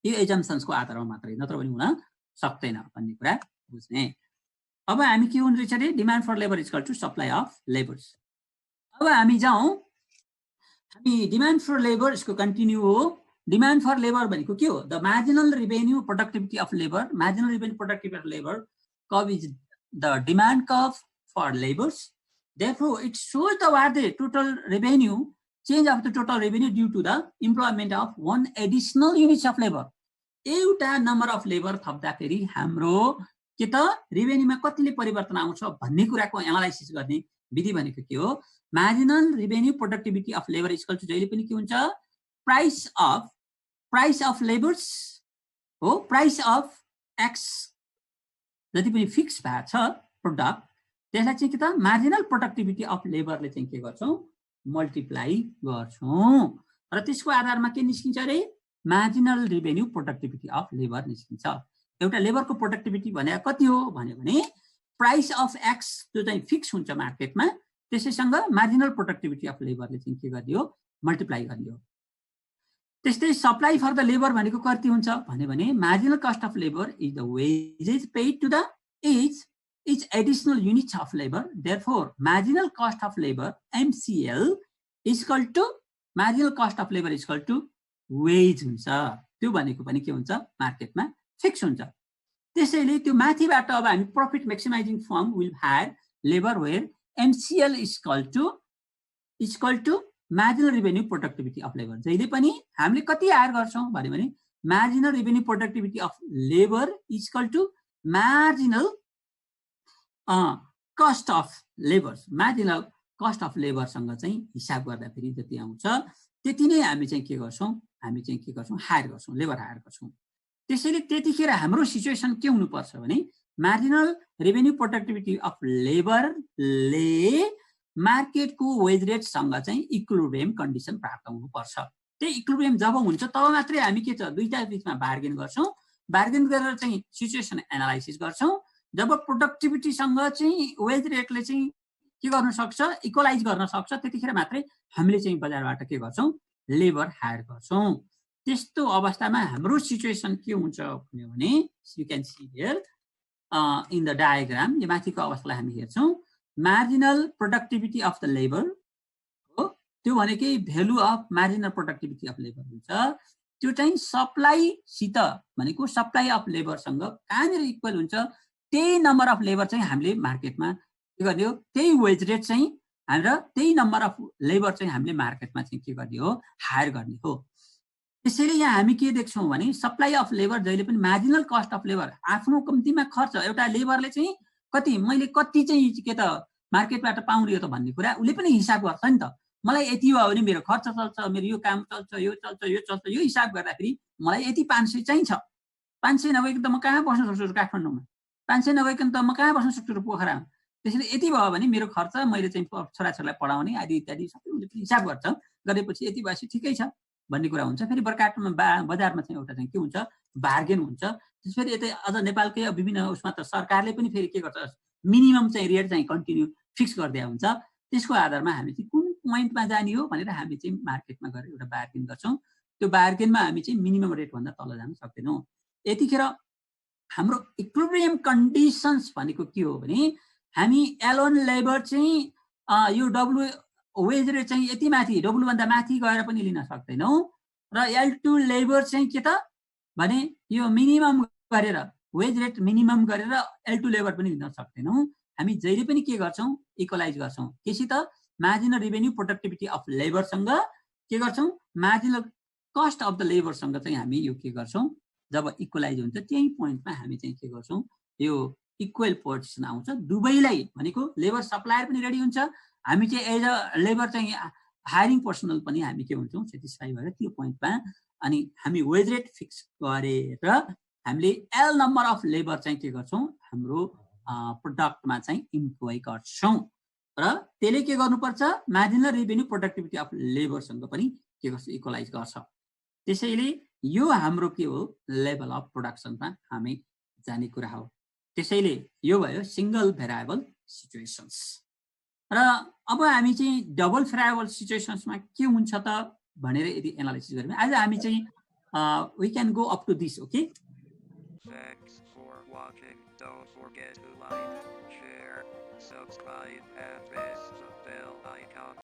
यो एजम्पसन्सको आधारमा मात्रै, नत्र भने हुन सक्दैन भन्ने कुरा बुझ्ने। अब हामी के हुन रहेछ अरे, demand for labour is equal to supply of labours. अब हामी जाउँ, हामी डिमान्ड फर लेबर यसको कन्टिन्यू हो। डिमान्ड फर लेबर भनेको के हो? The marginal revenue productivity of labour, marginal revenue productivity of labour curve is the demand curve for labours. Therefore, it shows the total revenue, change of the total revenue due to the employment of one additional units of labor. एउटा number of labour थप्दाखेरि हाम्रो के त रेभेन्यूमा कतिले परिवर्तन आउँछ भन्ने कुराको analysis गर्ने विधि भनेको के हो? Marginal revenue productivity of labour equal to जहिले पनि के हुन्छ? प्राइस अफ लेबर्स हो, प्राइस अफ एक्स जति पनि फिक्स भएको छ प्रोडक्ट, त्यसलाई चाहिँ के त मार्जिनल प्रोडक्टिभिटी अफ लेबरले चाहिँ के गर्छौँ? मल्टिप्लाई गर्छौँ र त्यसको आधारमा के निस्किन्छ अरे? Marginal revenue productivity of labour निस्किन्छ. एउटा लेबरको प्रोडक्टिभिटी भने कति हो भने प्राइस अफ एक्स जो चाहिँ फिक्स हुन्छ मार्केटमा, त्यसैसँग मार्जिनल प्रोडक्टिभिटी अफ लेबरले चाहिँ के गर्ने हो? मल्टिप्लाई गर्ने हो. त्यस्तै सप्लाई फर द लेबर भनेको कति हुन्छ भने marginal cost of labour is the wages paid to the each additional unit of labor. Therefore, marginal cost of labor MCL is equal to marginal cost of labor is equal to wage हुन्छ. त्यो भनेको पनि के हुन्छ? मार्केटमा fix हुन्छ. त्यसैले त्यो माथिबाट अब हामी profit maximising firm will hire labour where MCL is equal to marginal revenue productivity of labor. जहिले पनि हामीले कति हायर गर्छौं भने marginal revenue productivity of labor is equal to marginal cost of labor. Marginal cost of labour सँग चाहिँ हिसाब गर्दाखेरि जति आउँछ त्यति नै हामी चाहिँ के गर्छौं? हामी चाहिँ के गर्छौं? हायर गर्छौं, लेबर हायर गर्छौं. त्यसैले त्यतिखेर हाम्रो सिचुएसन के हुनु पर्छ भने मार्जिनल रेभेन्यू प्रोडक्टिभिटी अफ लेबरले मार्केटको वेज रेट सँग चाहिँ इक्विलिब्रियम कन्डिसन प्राप्त हुनु पर्छ. त्यही इक्विलिब्रियम जब हुन्छ तब मात्रै हामी के छ? दुईटा बीचमा बार्गेन गर्छौं. बार्गेन गरेर चाहिँ सिचुएसन एनालाइसिस गर्छौं. जब प्रोडक्टिभिटी सँग चाहिँ वेज रेटले चाहिँ के गर्न सक्छ? इक्वलाइज गर्न सक्छ. त्यतिखेर मात्रै हामीले चाहिँ बजारबाट के गर्छौं? लेबर हायर गर्छौं. त्यस्तो अवस्थामा हाम्रो सिचुएसन के हुन्छ भने you can see here in the diagram. यो माथिको अवस्थालाई हामी हेर्छौं. Marginal productivity of the labour हो, त्यो भनेकै value of marginal productivity of labour हुन्छ. त्यो चाहिँ सप्लाई सित भनेको सप्लाई अफ लेबर सँग कहाँनिर इक्वल हुन्छ त्यही नम्बर अफ लेबर चाहिँ हामीले मार्केटमा के गर्ने हो? त्यही वेज रेट चाहिँ हाम्रो त्यही नम्बर अफ लेबर चाहिँ हामीले मार्केटमा चाहिँ के गर्ने हो? हायर गर्ने हो. त्यसैले यहाँ हामी के देख्छौं भने सप्लाई अफ लेबर जहिले पनि मार्जिनल कस्ट अफ लेबर आफ्नो कम्तीमा खर्च एउटा लेबरले चाहिँ कति मैले कति चाहिँ के त मार्केटबाट पाउने हो त भन्ने कुरा उले पनि हिसाब गर्छ नि त. मलाई यति हो भने मेरो खर्च चल्छ, मेरो यो काम चल्छ, यो चल्छ, यो चल्छ, यो हिसाब गर्दाखेरि मलाई यति 500 चाहिन्छ. 500 नभएको त म कहाँ बस्न सक्छु काठमाडौँमा? 500 नभएको त म कहाँ बस्न सक्छु पोखरामा? त्यसैले यति भयो भने मेरो खर्च मैले चाहिँ छोराछोरीलाई पढाउने आदि इत्यादि सबै उले हिसाब गर्छ. गरेपछि यति भएपछि ठिकै छ भन्ने कुरा हुन्छ. फेरि बर्काटमा बजारमा चाहिँ एउटा चाहिँ के हुन्छ? बार्गेन हुन्छ. त्यसपछि यतै अझ नेपालकै विभिन्न उसमा त सरकारले पनि फेरि के गर्छ? मिनिमम चाहिँ रेट चाहिँ कन्टिन्यू फिक्स गर्दै हुन्छ. त्यसको आधारमा हामी चाहिँ कुन पोइन्टमा जाने हो भनेर हामी चाहिँ मार्केटमा गएर एउटा बार्गेन गर्छौं. त्यो बार्गेनमा हामी चाहिँ मिनिमम रेट भन्दा तल जान सक्दैनौं. यतिखेर हाम्रो इक्विलिब्रियम कन्डिसन्स भनेको के हो भने हामी एलोन लेबर चाहिँ यो डब्ल्यू वेज रेट चाहिँ यति माथि डब्ल्यू भन्दा माथि गएर पनि लिन सक्दैनौं र L2 लेबर चाहिँ के त भने यो मिनिमम गरेर वेज रेट मिनिमम गरेर L2 लेबर पनि लिन सक्दैनौं. हामी जहिले पनि के गर्छौं? इक्वलाइज गर्छौं. केसित marginal revenue productivity of labour सँग के गर्छौं? Marginal cost of the labour सँग चाहिँ हामी यो के गर्छौं? जब इक्वलाइज हुन्छ त्यही पोइन्टमा हामी चाहिँ के गर्छौं? यो इक्वल पोजिसन आउँछ. दुवैलाई भनेको लेबर सप्लायर पनि रेडी हुन्छ. हामी चाहिँ एज अ लेबर चाहिँ हायरिङ पर्सनल पनि हामी के हुन्छौं? सेटिस्फाई भएर त्यो पोइन्टमा अनि हामी वेज रेट फिक्स गरेर हामीले एल नम्बर अफ लेबर चाहिँ के गर्छौं? हाम्रो प्रोडक्टमा चाहिँ इम्प्लोय गर्छौं र त्यसले के गर्नुपर्छ? मार्जिनल रेभेन्यू प्रोडक्टिभिटी अफ लेबरसँग पनि के गर्छ? इक्वलाइज गर्छ. त्यसैले यो हाम्रो के हो? लेभल अफ प्रोडक्सनमा हामी जाने कुरा हो. त्यसैले यो भयो सिंगल भेरिएबल सिचुएसन्स. र अब हामी चाहिँ डबल भेरिएबल सिचुएसन्समा के हुन्छ त भनेर यदि एनालाइसिस गऱ्यौं आज हामी चाहिँ we can go up to this. Okay. Thanks for watching. Don't forget to like, share, subscribe, and press the bell icon.